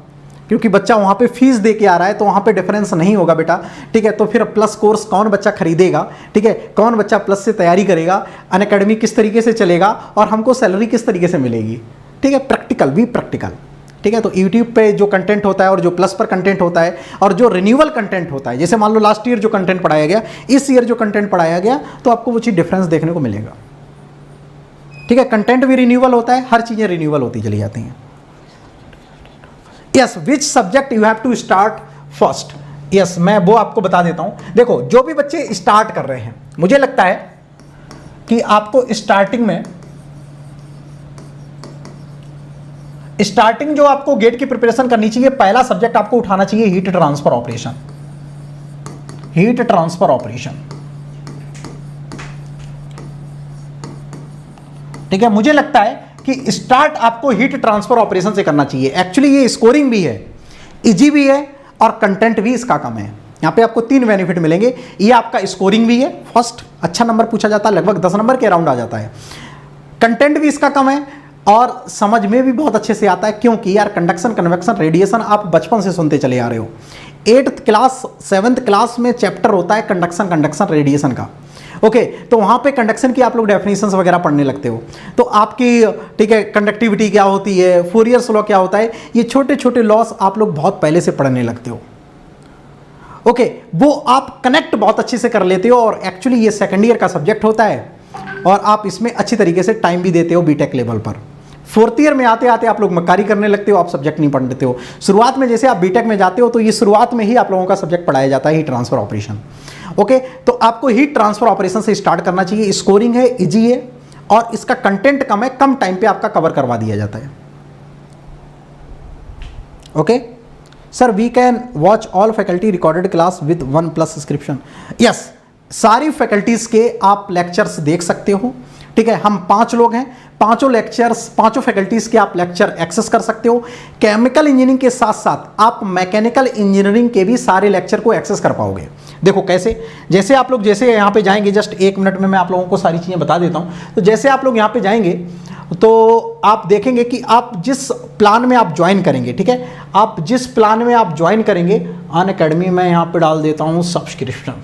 क्योंकि बच्चा वहाँ पे फीस दे के आ रहा है, तो वहाँ पे डिफरेंस नहीं होगा बेटा। ठीक है, तो फिर प्लस कोर्स कौन बच्चा खरीदेगा? ठीक है, कौन बच्चा प्लस से तैयारी करेगा? अनअकैडमी किस तरीके से चलेगा और हमको सैलरी किस तरीके से मिलेगी? ठीक है, प्रैक्टिकल भी प्रैक्टिकल। ठीक है, तो यूट्यूब पे जो कंटेंट होता है और जो प्लस पर कंटेंट होता है और जो रिन्यूअल कंटेंट होता है, जैसे मान लो लास्ट ईयर जो कंटेंट पढ़ाया गया, इस ईयर जो कंटेंट पढ़ाया गया, तो आपको वो चीज़ डिफरेंस देखने को मिलेगा। ठीक है, कंटेंट भी रिन्यूअल होता है, हर चीज़ें रिन्यूअल होती चली जाती हैं। Yes, which subject you have to start first. Yes, मैं वो आपको बता देता हूं। देखो, जो भी बच्चे स्टार्ट कर रहे हैं, मुझे लगता है कि आपको स्टार्टिंग जो आपको गेट की प्रिपरेशन करनी चाहिए, पहला सब्जेक्ट आपको उठाना चाहिए heat transfer operation. Heat transfer operation, ठीक है, मुझे लगता है कि स्टार्ट आपको हीट ट्रांसफर ऑपरेशन से करना चाहिए। एक्चुअली ये स्कोरिंग भी है, इजी भी है और कंटेंट भी इसका कम है। यहाँ पे आपको 3 बेनिफिट मिलेंगे। ये आपका स्कोरिंग भी है, फर्स्ट अच्छा नंबर पूछा जाता है, लगभग 10 नंबर के अराउंड आ जाता है। कंटेंट भी इसका कम है और समझ में भी बहुत अच्छे से आता है, क्योंकि यार कंडक्शन, कन्वेक्शन, रेडिएशन आप बचपन से सुनते चले आ रहे हो। 8th क्लास 7th क्लास में चैप्टर होता है कंडक्शन रेडिएशन का। ओके, तो वहाँ पे कंडक्शन की आप लोग डेफिनेशंस वगैरह पढ़ने लगते हो, तो आपकी, ठीक है, कंडक्टिविटी क्या होती है, फोरियर्स लॉ क्या होता है, ये छोटे छोटे लॉस आप लोग बहुत पहले से पढ़ने लगते हो। ओके, वो आप कनेक्ट बहुत अच्छे से कर लेते हो, और एक्चुअली ये सेकंड ईयर का सब्जेक्ट होता है और आप इसमें अच्छी तरीके से टाइम भी देते हो बीटेक लेवल पर। 4th ईयर में आते आते आप लोग मक्कारी करने लगते हो, आप सब्जेक्ट नहीं पढ़ लेते हो। शुरुआत में जैसे आप बीटेक में जाते हो, तो ये शुरुआत में ही आप लोगों का सब्जेक्ट पढ़ाया जाता है हीट ट्रांसफर ऑपरेशन। ओके, तो आपको हीट ट्रांसफर ऑपरेशन से स्टार्ट करना चाहिए। स्कोरिंग है, इजी है और इसका कंटेंट कम है, कम टाइम पे आपका कवर करवा दिया जाता है। Okay sir, we can watch all faculty recorded class with 1+ subscription. Yes, सारी फैकल्टीज के आप लेक्चर्स देख सकते हो। ठीक है, हम 5 लोग हैं, पांचों लेक्चर्स, पांचों फैकल्टीज के आप लेक्चर एक्सेस कर सकते हो। केमिकल इंजीनियरिंग के साथ साथ आप मैकेनिकल इंजीनियरिंग के भी सारे लेक्चर को एक्सेस कर पाओगे। देखो कैसे, जैसे आप लोग जैसे यहाँ पे जाएंगे, जस्ट 1 मिनट में मैं आप लोगों को सारी चीज़ें बता देता हूँ। तो जैसे आप लोग यहाँ पे जाएंगे तो आप देखेंगे कि आप जिस प्लान में आप ज्वाइन करेंगे, ठीक है, आप जिस प्लान में आप ज्वाइन करेंगे, अनअकैडमी में यहाँ पे डाल देता हूँ सब्सक्रिप्शन,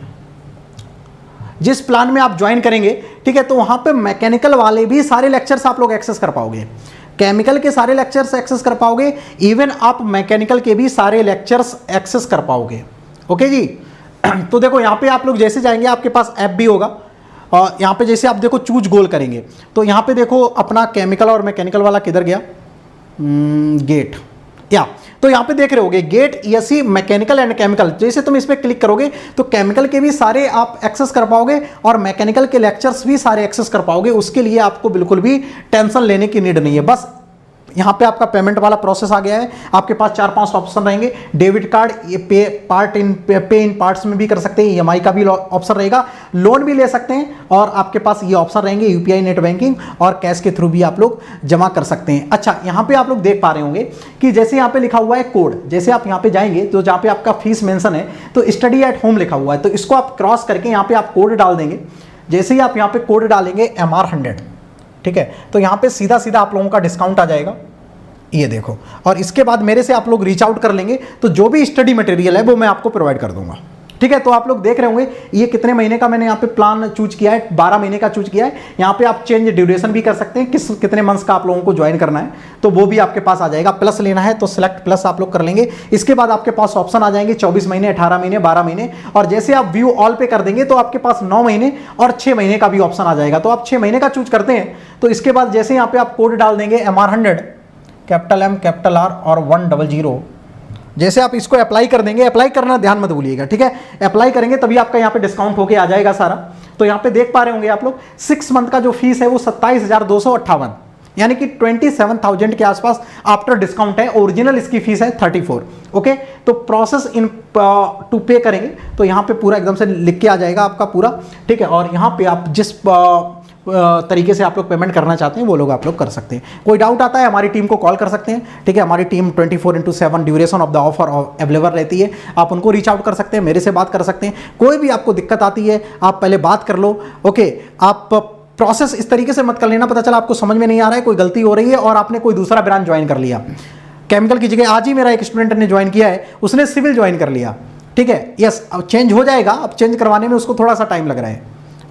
जिस प्लान में आप ज्वाइन करेंगे, ठीक है, तो वहाँ पे मैकेनिकल वाले भी सारे लेक्चर्स आप लोग एक्सेस कर पाओगे, केमिकल के सारे लेक्चर्स एक्सेस कर पाओगे, इवन आप मैकेनिकल के भी सारे लेक्चर्स एक्सेस कर पाओगे। ओके जी। तो देखो यहाँ पे आप लोग जैसे जाएंगे आपके पास ऐप भी होगा, और यहाँ पे जैसे आप देखो चूज गोल करेंगे तो यहाँ पे देखो अपना केमिकल और मैकेनिकल वाला किधर गया, गेट या, तो यहाँ पे देख रहे होगे GATE ESC mechanical and chemical. जैसे तुम इस पर क्लिक करोगे तो केमिकल के भी सारे आप एक्सेस कर पाओगे और मैकेनिकल के लेक्चर्स भी सारे एक्सेस कर पाओगे। उसके लिए आपको बिल्कुल भी टेंशन लेने की नीड नहीं है। बस यहाँ पे आपका पेमेंट वाला प्रोसेस आ गया है, आपके पास 4-5 ऑप्शन रहेंगे। डेबिट कार्ड, ये पे इन पार्ट्स में भी कर सकते हैं, ईएमआई का भी ऑप्शन रहेगा, लोन भी ले सकते हैं, और आपके पास ये ऑप्शन रहेंगे यूपीआई नेट बैंकिंग और कैश के थ्रू भी आप लोग जमा कर सकते हैं। अच्छा, यहाँ पे आप लोग देख पा रहे होंगे कि जैसे यहाँ पे लिखा हुआ है कोड, जैसे आप यहाँ पे जाएंगे तो जहाँ पे आपका फीस मेंशन है तो स्टडी एट होम लिखा हुआ है, तो इसको आप क्रॉस करके यहाँ पे आप कोड डाल देंगे। जैसे ही आप यहाँ पे कोड डालेंगे MR100, ठीक है, तो यहाँ पे सीधा सीधा आप लोगों का डिस्काउंट आ जाएगा, ये देखो। और इसके बाद मेरे से आप लोग रीच आउट कर लेंगे तो जो भी स्टडी मटेरियल है वो मैं आपको प्रोवाइड कर दूंगा, ठीक है। तो आप लोग देख रहे होंगे ये कितने महीने का मैंने यहाँ पे प्लान चूज किया है, 12 महीने का चूज किया है। यहाँ पे आप चेंज ड्यूरेशन भी कर सकते हैं, कितने मंथ्स का आप लोगों को ज्वाइन करना है तो वो भी आपके पास आ जाएगा। प्लस लेना है तो सिलेक्ट प्लस आप लोग कर लेंगे। इसके बाद आपके पास ऑप्शन आ जाएंगे 24 महीने, 18 महीने, 12 महीने, और जैसे आप व्यू ऑल पे कर देंगे तो आपके पास 9 महीने और 6 महीने का भी ऑप्शन आ जाएगा। तो आप 6 महीने का चूज करते हैं तो इसके बाद जैसे यहाँ पे आप कोड डाल देंगे MR100 capital M capital R और 100, जैसे आप इसको अप्लाई कर देंगे, अप्लाई करना ध्यान मत भूलिएगा, ठीक है। अप्लाई करेंगे तभी आपका यहाँ पे डिस्काउंट होके आ जाएगा सारा। तो यहाँ पे देख पा रहे होंगे आप लोग 6 मंथ का जो फीस है वो 27,258, यानी कि 27,000 के आसपास आफ्टर डिस्काउंट है। ओरिजिनल इसकी फीस है 34। ओके, तो प्रोसेस इन टू पे करेंगे तो यहाँ पे पूरा एकदम से लिख के आ जाएगा आपका पूरा, ठीक है। और यहाँ पे आप जिस तरीके से आप लोग पेमेंट करना चाहते हैं वो लोग आप लोग कर सकते हैं। कोई डाउट आता है हमारी टीम को कॉल कर सकते हैं, ठीक है। हमारी team 24/7 duration of the offer available रहती है, आप उनको रीच आउट कर सकते हैं, मेरे से बात कर सकते हैं। कोई भी आपको दिक्कत आती है आप पहले बात कर लो, ओके। आप प्रोसेस इस तरीके से मत कर लेना, पता चला आपको समझ में नहीं आ रहा है, कोई गलती हो रही है और आपने कोई दूसरा ब्रांच ज्वाइन कर लिया केमिकल की जगह। आज ही मेरा एक स्टूडेंट ने ज्वाइन किया है, उसने सिविल ज्वाइन कर लिया, ठीक है। यस, अब चेंज हो जाएगा, अब चेंज करवाने में उसको थोड़ा सा टाइम लग रहा है,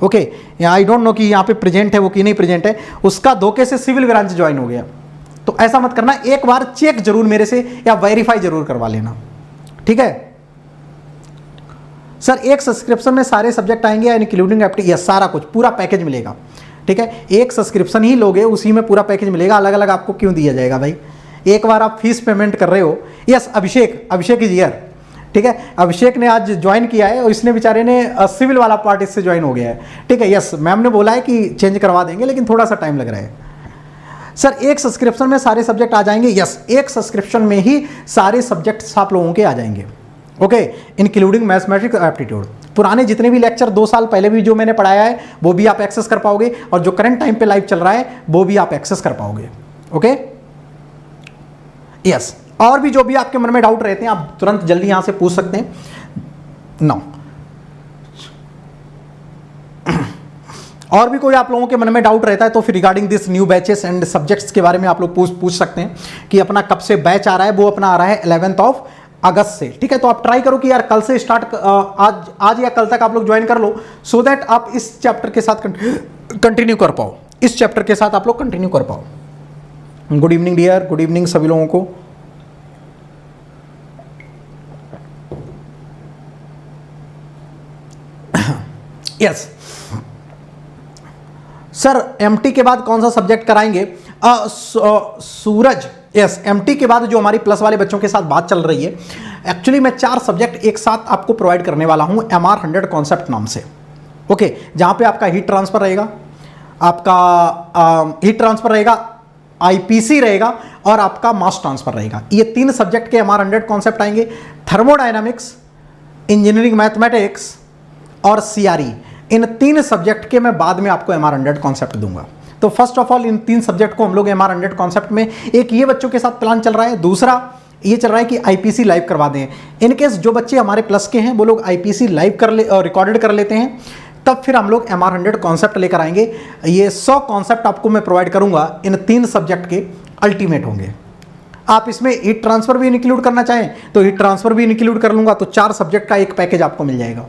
ओके। आई डोंट नो कि यहाँ पे प्रेजेंट है वो कि नहीं प्रेजेंट है, उसका धोखे से सिविल ब्रांच ज्वाइन हो गया। तो ऐसा मत करना, एक बार चेक जरूर मेरे से या वेरीफाई जरूर करवा लेना, ठीक है। सर एक सब्सक्रिप्शन में सारे सब्जेक्ट आएंगे इंक्लूडिंग एप्टी, यस, सारा कुछ पूरा पैकेज मिलेगा, ठीक है। एक सब्सक्रिप्शन ही लोगे उसी में पूरा पैकेज मिलेगा, अलग अलग आपको क्यों दिया जाएगा भाई। एक बार आप फीस पेमेंट कर रहे हो। यस, अभिषेक इज हियर, ठीक है। अभिषेक ने आज ज्वाइन किया है और इसने बेचारे ने सिविल वाला पार्ट इससे ज्वाइन हो गया है, ठीक है। यस, मैम ने बोला है कि चेंज करवा देंगे लेकिन थोड़ा सा टाइम लग रहा है। सर एक सब्सक्रिप्शन में सारे सब्जेक्ट आ जाएंगे, यस, एक सब्सक्रिप्शन में ही सारे सब्जेक्ट्स आप लोगों के आ जाएंगे, ओके, इंक्लूडिंग मैथमेटिक्स और एप्टीट्यूड। पुराने जितने भी लेक्चर 2 साल पहले भी जो मैंने पढ़ाया है वो भी आप एक्सेस कर पाओगे, और जो करंट टाइम पे लाइव चल रहा है वो भी आप एक्सेस कर पाओगे, ओके। यस, और भी जो भी आपके मन में डाउट रहते हैं आप तुरंत जल्दी यहां से पूछ सकते हैं। नो, और भी कोई आप लोगों के मन में डाउट रहता है तो फिर regarding this new batches and subjects के बारे में आप लोग पूछ सकते हैं कि अपना कब से बैच आ रहा है। वो अपना आ रहा है 11 अगस्त से, ठीक है। तो आप ट्राई करो कि यार कल से स्टार्ट, आज या कल तक आप लोग ज्वाइन कर लो, सो दैट आप इस चैप्टर के साथ कंटिन्यू कर पाओ, इस चैप्टर के साथ आप लोग कंटिन्यू कर पाओ। Good evening dear, good evening सभी लोगों को। यस सर, एमटी के बाद कौन सा सब्जेक्ट कराएंगे? सूरज, यस, एमटी के बाद जो हमारी प्लस वाले बच्चों के साथ बात चल रही है, एक्चुअली मैं 4 सब्जेक्ट एक साथ आपको प्रोवाइड करने वाला हूं MR100 कॉन्सेप्ट नाम से, ओके। जहां पे आपका हीट ट्रांसफर रहेगा, आपका हीट ट्रांसफर रहेगा, आईपीसी रहेगा और आपका मास ट्रांसफर रहेगा। ये 3 सब्जेक्ट के MR100 कॉन्सेप्ट आएंगे। थर्मोडायनामिक्स, इंजीनियरिंग मैथमेटिक्स और CRE, इन 3 सब्जेक्ट के मैं बाद में आपको MR100 कॉन्सेप्ट दूंगा। तो first of all in 3 subject को हम लोग MR100 कॉन्सेप्ट में, एक ये बच्चों के साथ प्लान चल रहा है, दूसरा ये चल रहा है कि आईपीसी लाइव करवा दें। इन केस जो बच्चे हमारे प्लस के हैं वो लोग आईपीसी लाइव रिकॉर्डेड कर लेते हैं, तब फिर हम लोग MR100 कॉन्सेप्ट लेकर आएंगे। ये 100 कॉन्सेप्ट आपको मैं प्रोवाइड करूंगा, इन 3 सब्जेक्ट के अल्टीमेट होंगे। आप इसमें हीट ट्रांसफर भी इंक्लूड करना चाहें तो हीट ट्रांसफर भी इंक्लूड कर लूंगा, तो 4 सब्जेक्ट का एक पैकेज आपको मिल जाएगा,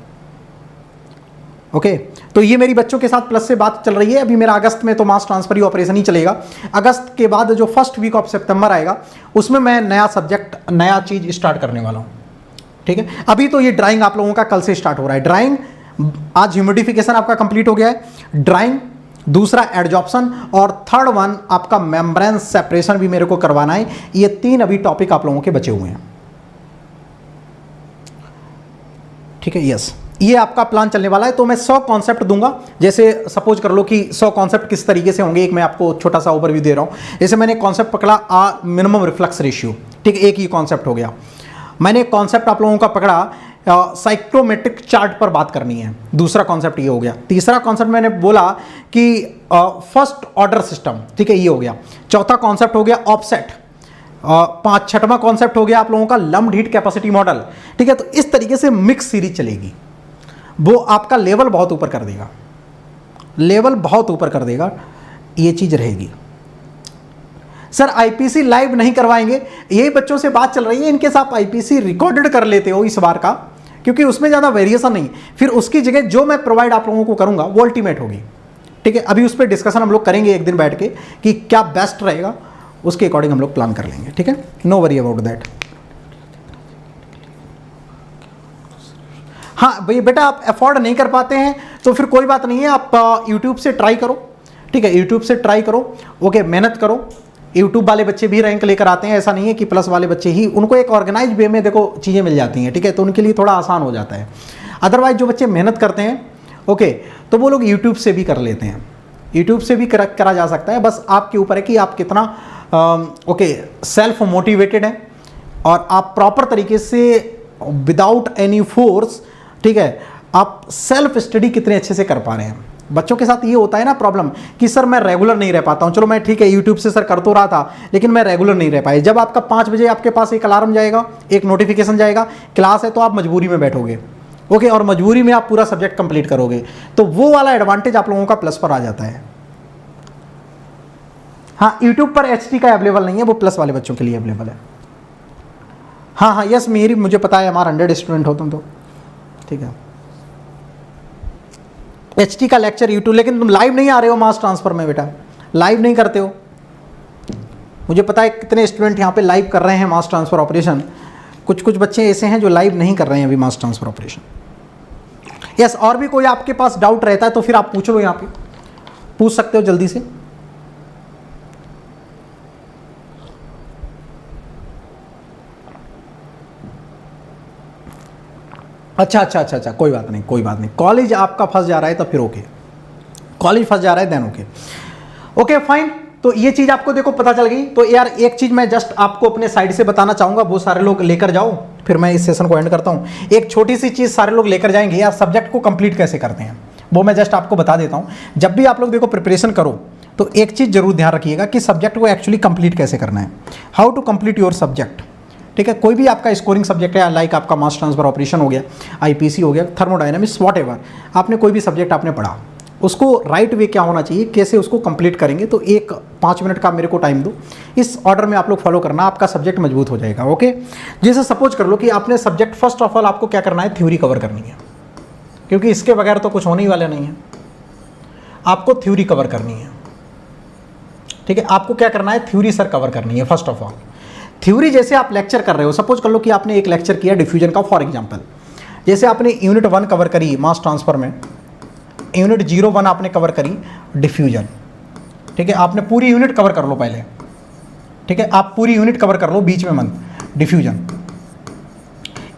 ओके। तो ये मेरी बच्चों के साथ प्लस से बात चल रही है। अभी मेरा अगस्त में तो मास ट्रांसफर ही ऑपरेशन ही चलेगा। अगस्त के बाद जो फर्स्ट वीक ऑफ सितंबर आएगा उसमें मैं नया सब्जेक्ट, नया चीज स्टार्ट करने वाला हूँ, ठीक है। अभी तो ये ड्राइंग आप लोगों का कल से स्टार्ट हो रहा है। ड्राइंग आज ह्यूमिडिफिकेशन आपका कंप्लीट हो गया है, ड्राइंग, दूसरा एडजॉर्प्शन, और थर्ड वन आपका मेम्ब्रेन सेपरेशन भी मेरे को करवाना है। ये 3 अभी टॉपिक आप लोगों के बचे हुए हैं, ठीक है। यस, ये आपका प्लान चलने वाला है। तो मैं 100 कॉन्सेप्ट दूंगा। जैसे सपोज कर लो कि 100 कॉन्सेप्ट किस तरीके से होंगे, एक मैं आपको छोटा सा ओवरव्यू दे रहा हूं। जैसे मैंने कॉन्सेप्ट पकड़ा मिनिमम रिफ्लक्स रेशियो, ठीक है, एक ही कॉन्सेप्ट हो गया। मैंने एक कॉन्सेप्ट आप लोगों का पकड़ा साइक्लोमेट्रिक चार्ट पर बात करनी है, दूसरा कॉन्सेप्ट ये हो गया। तीसरा कॉन्सेप्ट मैंने बोला कि फर्स्ट ऑर्डर सिस्टम, ठीक है, ये हो गया। चौथा कॉन्सेप्ट हो गया ऑफसेट। छठवां कॉन्सेप्ट हो गया आप लोगों का लम्प्ड हीट कैपेसिटी मॉडल, ठीक है। तो इस तरीके से मिक्स सीरीज चलेगी, वो आपका लेवल बहुत ऊपर कर देगा, लेवल बहुत ऊपर कर देगा, ये चीज रहेगी। सर आईपीसी लाइव नहीं करवाएंगे, यही बच्चों से बात चल रही है, इनके साथ आईपीसी रिकॉर्डेड कर लेते हो इस बार का, क्योंकि उसमें ज़्यादा वेरिएशन नहीं। फिर उसकी जगह जो मैं प्रोवाइड आप लोगों को करूंगा वो अल्टीमेट होगी, ठीक है। अभी उस पर डिस्कशन हम लोग करेंगे एक दिन बैठ के कि क्या बेस्ट रहेगा, उसके अकॉर्डिंग हम लोग प्लान कर लेंगे, ठीक है। No worry about that. हाँ भैया बेटा, आप अफोर्ड नहीं कर पाते हैं तो फिर कोई बात नहीं है, आप यूट्यूब से ट्राई करो, ठीक है, यूट्यूब से ट्राई करो, ओके, मेहनत करो। यूट्यूब वाले बच्चे भी रैंक लेकर आते हैं, ऐसा नहीं है कि प्लस वाले बच्चे ही, उनको एक ऑर्गेनाइज वे में देखो चीज़ें मिल जाती हैं, ठीक है, तो उनके लिए थोड़ा आसान हो जाता है। अदरवाइज जो बच्चे मेहनत करते हैं, ओके, तो वो लोग यूट्यूब से भी कर लेते हैं, यूट्यूब से भी करा जा सकता है। बस आपके ऊपर है कि आप कितना ओके सेल्फ मोटिवेटेड हैं और आप प्रॉपर तरीके से विदाउट एनी फोर्स, ठीक है, आप सेल्फ स्टडी कितने अच्छे से कर पा रहे हैं। बच्चों के साथ ये होता है ना प्रॉब्लम कि सर मैं रेगुलर नहीं रह पाता हूँ। चलो मैं ठीक है यूट्यूब से सर कर तो रहा था, लेकिन मैं रेगुलर नहीं रह पाया। जब आपका 5 बजे आपके पास एक अलार्म जाएगा, एक नोटिफिकेशन जाएगा, क्लास है, तो आप मजबूरी में बैठोगे, ओके, और मजबूरी में आप पूरा सब्जेक्ट कंप्लीट करोगे, तो वो वाला एडवांटेज आप लोगों का प्लस पर आ जाता है। हाँ, यूट्यूब पर एचटी का अवेलेबल नहीं है, वो प्लस वाले बच्चों के लिए अवेलेबल है। हाँ हाँ यस, मुझे पता है, हमारा 100 स्टूडेंट हो तुम तो, ठीक है। एचटी का लेक्चर यूट्यूब, लेकिन तुम लाइव नहीं आ रहे हो मास ट्रांसफर में बेटा, लाइव नहीं करते हो। मुझे पता है कितने स्टूडेंट यहाँ पे लाइव कर रहे हैं मास ट्रांसफर ऑपरेशन, कुछ बच्चे ऐसे हैं जो लाइव नहीं कर रहे हैं अभी मास ट्रांसफर ऑपरेशन। यस, और भी कोई आपके पास डाउट रहता है तो फिर आप पूछ लो, यहाँ पे पूछ सकते हो जल्दी से। अच्छा, कोई बात नहीं। कॉलेज आपका फंस जा रहा है तो फिर ओके, कॉलेज फंस जा रहा है देन ओके फाइन। तो ये चीज़ आपको देखो पता चल गई। तो यार एक चीज़ मैं जस्ट आपको अपने साइड से बताना चाहूँगा, वो सारे लोग लेकर जाओ, फिर मैं इस सेशन को एंड करता हूँ। एक छोटी सी चीज़ सारे लोग लेकर जाएंगे, यार सब्जेक्ट को कंप्लीट कैसे करते हैं वो मैं जस्ट आपको बता देता हूँ। जब भी आप लोग देखो प्रिपरेशन करो तो एक चीज़ जरूर ध्यान रखिएगा कि सब्जेक्ट को एक्चुअली कंप्लीट कैसे करना है, how to complete your subject, ठीक है। कोई भी आपका स्कोरिंग सब्जेक्ट है, लाइक आपका मास ट्रांसफर ऑपरेशन हो गया, आईपीसी हो गया, थर्मोडायनामिक्स, व्हाटएवर आपने कोई भी सब्जेक्ट आपने पढ़ा, उसको राइट वे क्या होना चाहिए, कैसे उसको कंप्लीट करेंगे। तो 5 मिनट का मेरे को टाइम दो, इस ऑर्डर में आप लोग फॉलो करना, आपका सब्जेक्ट मजबूत हो जाएगा, ओके। जैसे सपोज कर लो कि आपने सब्जेक्ट फर्स्ट ऑफ ऑल आपको क्या करना है, थ्योरी कवर करनी है, क्योंकि इसके बगैर तो कुछ होने ही वाला नहीं है। आपको थ्योरी कवर करनी है, ठीक है। आपको क्या करना है, थ्योरी सर कवर करनी है फर्स्ट ऑफ ऑल। थ्योरी जैसे आप लेक्चर कर रहे हो, सपोज कर लो कि आपने एक लेक्चर किया डिफ्यूजन का, फॉर एग्जांपल जैसे आपने यूनिट 1 कवर करी मास ट्रांसफर में, यूनिट 01 आपने कवर करी डिफ्यूजन, ठीक है। आपने पूरी यूनिट कवर कर लो पहले, ठीक है, आप पूरी यूनिट कवर कर लो, बीच में मन डिफ्यूजन।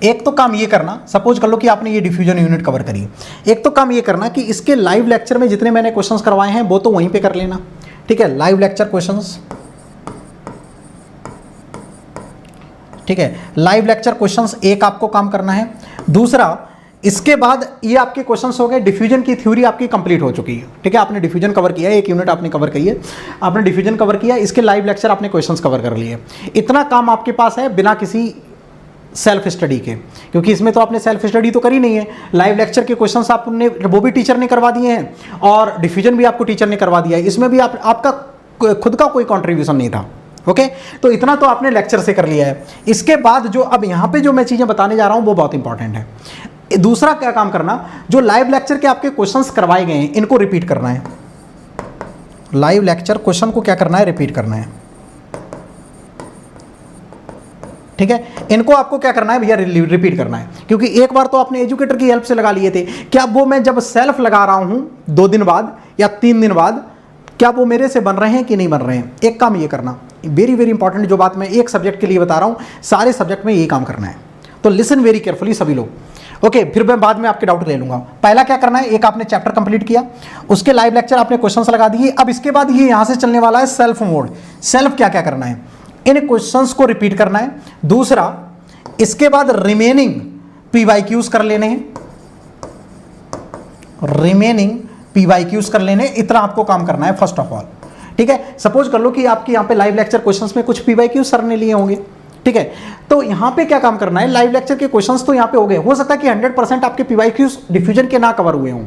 एक तो काम ये करना, सपोज कर लो कि आपने ये डिफ्यूजन यूनिट कवर करी, एक तो काम ये करना कि इसके लाइव लेक्चर में जितने मैंने क्वेश्चंस करवाए हैं वो तो वहीं पे कर लेना, ठीक है, लाइव लेक्चर क्वेश्चंस, ठीक है। लाइव लेक्चर क्वेश्चंस एक आपको काम करना है। दूसरा, इसके बाद ये आपके क्वेश्चंस हो गए, डिफ्यूजन की थ्योरी आपकी कंप्लीट हो चुकी है, ठीक है। आपने डिफ्यूजन कवर किया है, एक यूनिट आपने कवर की है, आपने डिफ्यूजन कवर किया, इसके लाइव लेक्चर आपने क्वेश्चंस कवर कर लिए। इतना काम आपके पास है बिना किसी सेल्फ स्टडी के, क्योंकि इसमें तो आपने सेल्फ स्टडी तो करी नहीं है। लाइव लेक्चर के क्वेश्चंस आपने वो भी टीचर ने करवा दिए हैं और डिफ्यूजन भी आपको टीचर ने करवा दिया है, इसमें भी आपका खुद का कोई कॉन्ट्रीब्यूशन नहीं था, ओके। तो इतना तो आपने लेक्चर से कर लिया है। इसके बाद जो अब यहाँ पे जो मैं चीज़ें बताने जा रहा हूँ वो बहुत इंपॉर्टेंट है। दूसरा क्या काम करना, जो लाइव लेक्चर के आपके क्वेश्चंस करवाए गए हैं इनको रिपीट करना है। लाइव लेक्चर क्वेश्चन को क्या करना है, रिपीट करना है, ठीक है, इनको आपको क्या करना है भैया, रिपीट करना है, क्योंकि एक बार तो आपने एजुकेटर की हेल्प से लगा लिए थे। क्या वो मैं जब सेल्फ लगा रहा हूं 2 दिन बाद या 3 दिन बाद, क्या वो मेरे से बन रहे हैं कि नहीं बन रहे हैं? एक काम ये करना, वेरी वेरी इंपॉर्टेंट, जो बात मैं एक सब्जेक्ट के लिए बता रहा हूं, सारे सब्जेक्ट में यही काम करना है। तो लिसन वेरी केयरफुली सभी लोग। ओके, फिर मैं बाद में आपके डाउट ले लूंगा। पहला क्या करना है, एक आपने चैप्टर कंप्लीट किया, उसके लाइव लेक्चर आपने क्वेश्चंस लगा दिए। अब इसके बाद ये यहां से चलने वाला है सेल्फ मोड। सेल्फ क्या क्या करना है, इन क्वेश्चंस को रिपीट करना है। दूसरा, इसके बाद रिमेनिंग पीवाईक्यूज कर लेने हैं, रिमेनिंग पीवाईक्यूज कर लेने, इतना आपको काम करना है फर्स्ट ऑफ ऑल। ठीक है, सपोज कर लो कि आपके यहां पे लाइव लेक्चर क्वेश्चंस में कुछ पीवाईक्यूज सर ने लिए होंगे। ठीक है, तो यहां पे क्या काम करना है, लाइव लेक्चर के क्वेश्चंस तो यहां पे हो गए, हो सकता है कि 100% आपके पीवाईक्यूज डिफ्यूजन के ना कवर हुए हों,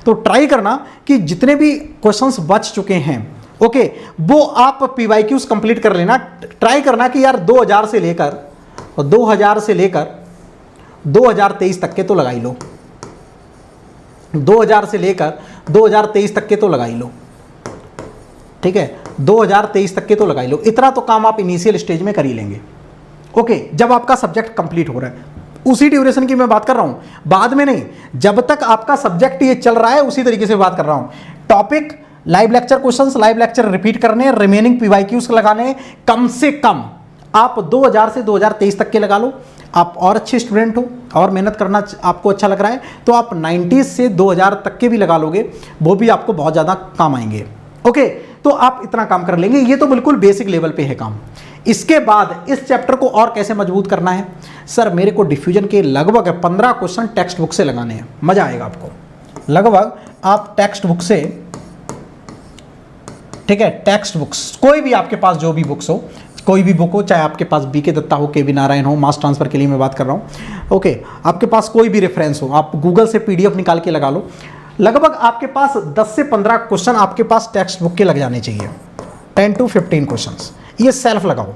तो ट्राई करना कि जितने भी क्वेश्चंस बच चुके हैं, ओके, वो आप पीवाईक्यूज कंप्लीट कर लेना। ट्राई करना कि यार 2000 से लेकर 2023 तक के तो लगा ही लो, 2000 से लेकर 2023 तक के तो लगा ही लो। ठीक है, 2023 तक के तो लगा ही लो, इतना तो काम आप इनिशियल स्टेज में कर ही लेंगे। ओके, जब आपका सब्जेक्ट कंप्लीट हो रहा है, उसी ड्यूरेशन की मैं बात कर रहा हूं, बाद में नहीं, जब तक आपका सब्जेक्ट ये चल रहा है उसी तरीके से बात कर रहा हूं। Topic, live lecture questions, live lecture repeat करने, रिमेनिंग पीवाईक्यूज लगाने, कम से कम आप 2000 से 2023 तक के लगा लो। आप और अच्छे स्टूडेंट हो और मेहनत करना आपको अच्छा लग रहा है तो आप 90 से 2000 तक के भी लगा लोगे, वो भी आपको बहुत ज़्यादा काम आएंगे। ओके, तो आप इतना काम कर लेंगे, ये तो बिल्कुल बेसिक लेवल पे है काम। इसके बाद इस चैप्टर को और कैसे मजबूत करना है, सर मेरे को डिफ्यूजन के लगभग 15 क्वेश्चन टेक्स्ट बुक से लगाने हैं, मजा आएगा आपको। लगभग आप टेक्स्ट बुक से, ठीक है, टेक्स्ट बुक्स, कोई भी आपके पास जो भी बुक्स हो, कोई भी बुक हो, चाहे आपके पास बीके दत्ता हो, के वी नारायण हो, मास ट्रांसफर के लिए मैं बात कर रहा हूं। ओके, आपके पास कोई भी रेफरेंस हो, आप गूगल से पीडीएफ निकाल के लगा लो। लगभग आपके पास 10 से 15 क्वेश्चन आपके पास टेक्स्ट बुक के लग जाने चाहिए, 10 to 15 क्वेश्चंस, ये सेल्फ लगाओ।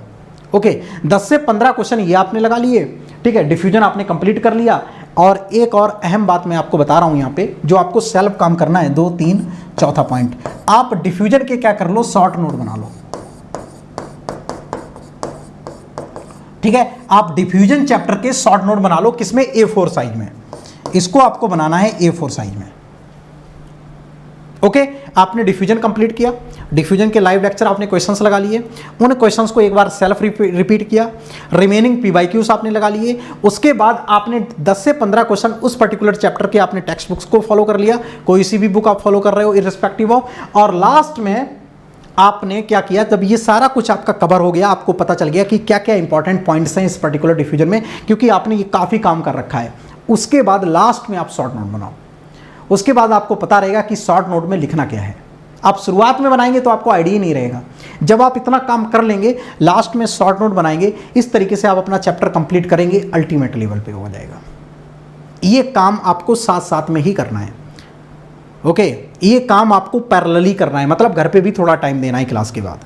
ओके, 10 से 15 क्वेश्चन ये आपने लगा लिए। ठीक है, डिफ्यूजन आपने कंप्लीट कर लिया। और एक और अहम बात मैं आपको बता रहा हूं यहाँ पे, जो आपको सेल्फ काम करना है, 2, 3, चौथा पॉइंट, आप डिफ्यूजन के क्या कर लो, शॉर्ट नोट बना लो। ठीक है, आप डिफ्यूजन चैप्टर के शॉर्ट नोट बना लो, किसमें, A4 साइज में। इसको आपको बनाना है A4 साइज में। ओके, आपने डिफ्यूजन कंप्लीट किया, डिफ्यूजन के लाइव लेक्चर आपने क्वेश्चंस लगा लिए, उन क्वेश्चंस को एक बार सेल्फ रिपीट किया, रिमेनिंग पीवाईक्यूज आपने लगा लिए। उसके बाद आपने 10 से 15 क्वेश्चन उस पर्टिकुलर चैप्टर के आपने टेक्स्ट बुक्स को फॉलो कर लिया, कोई सी भी बुक आप फॉलो कर रहे हो इररिस्पेक्टिव ऑफ। और लास्ट में आपने क्या किया, जब ये सारा कुछ आपका कवर हो गया, आपको पता चल गया कि क्या क्या इंपॉर्टेंट पॉइंट्स हैं इस पर्टिकुलर डिफ्यूजन में, क्योंकि आपने ये काफ़ी काम कर रखा है। उसके बाद लास्ट में आप शॉर्ट नोट बनाओ, उसके बाद आपको पता रहेगा कि शॉर्ट नोट में लिखना क्या है। आप शुरुआत में बनाएंगे तो आपको आइडिया नहीं रहेगा, जब आप इतना काम कर लेंगे, लास्ट में शॉर्ट नोट बनाएंगे, इस तरीके से आप अपना चैप्टर कंप्लीट करेंगे, अल्टीमेट लेवल पे हो जाएगा। ये काम आपको साथ साथ में ही करना है। ओके, ये काम आपको पैरेलली करना है, मतलब घर पे भी थोड़ा टाइम देना है क्लास के बाद।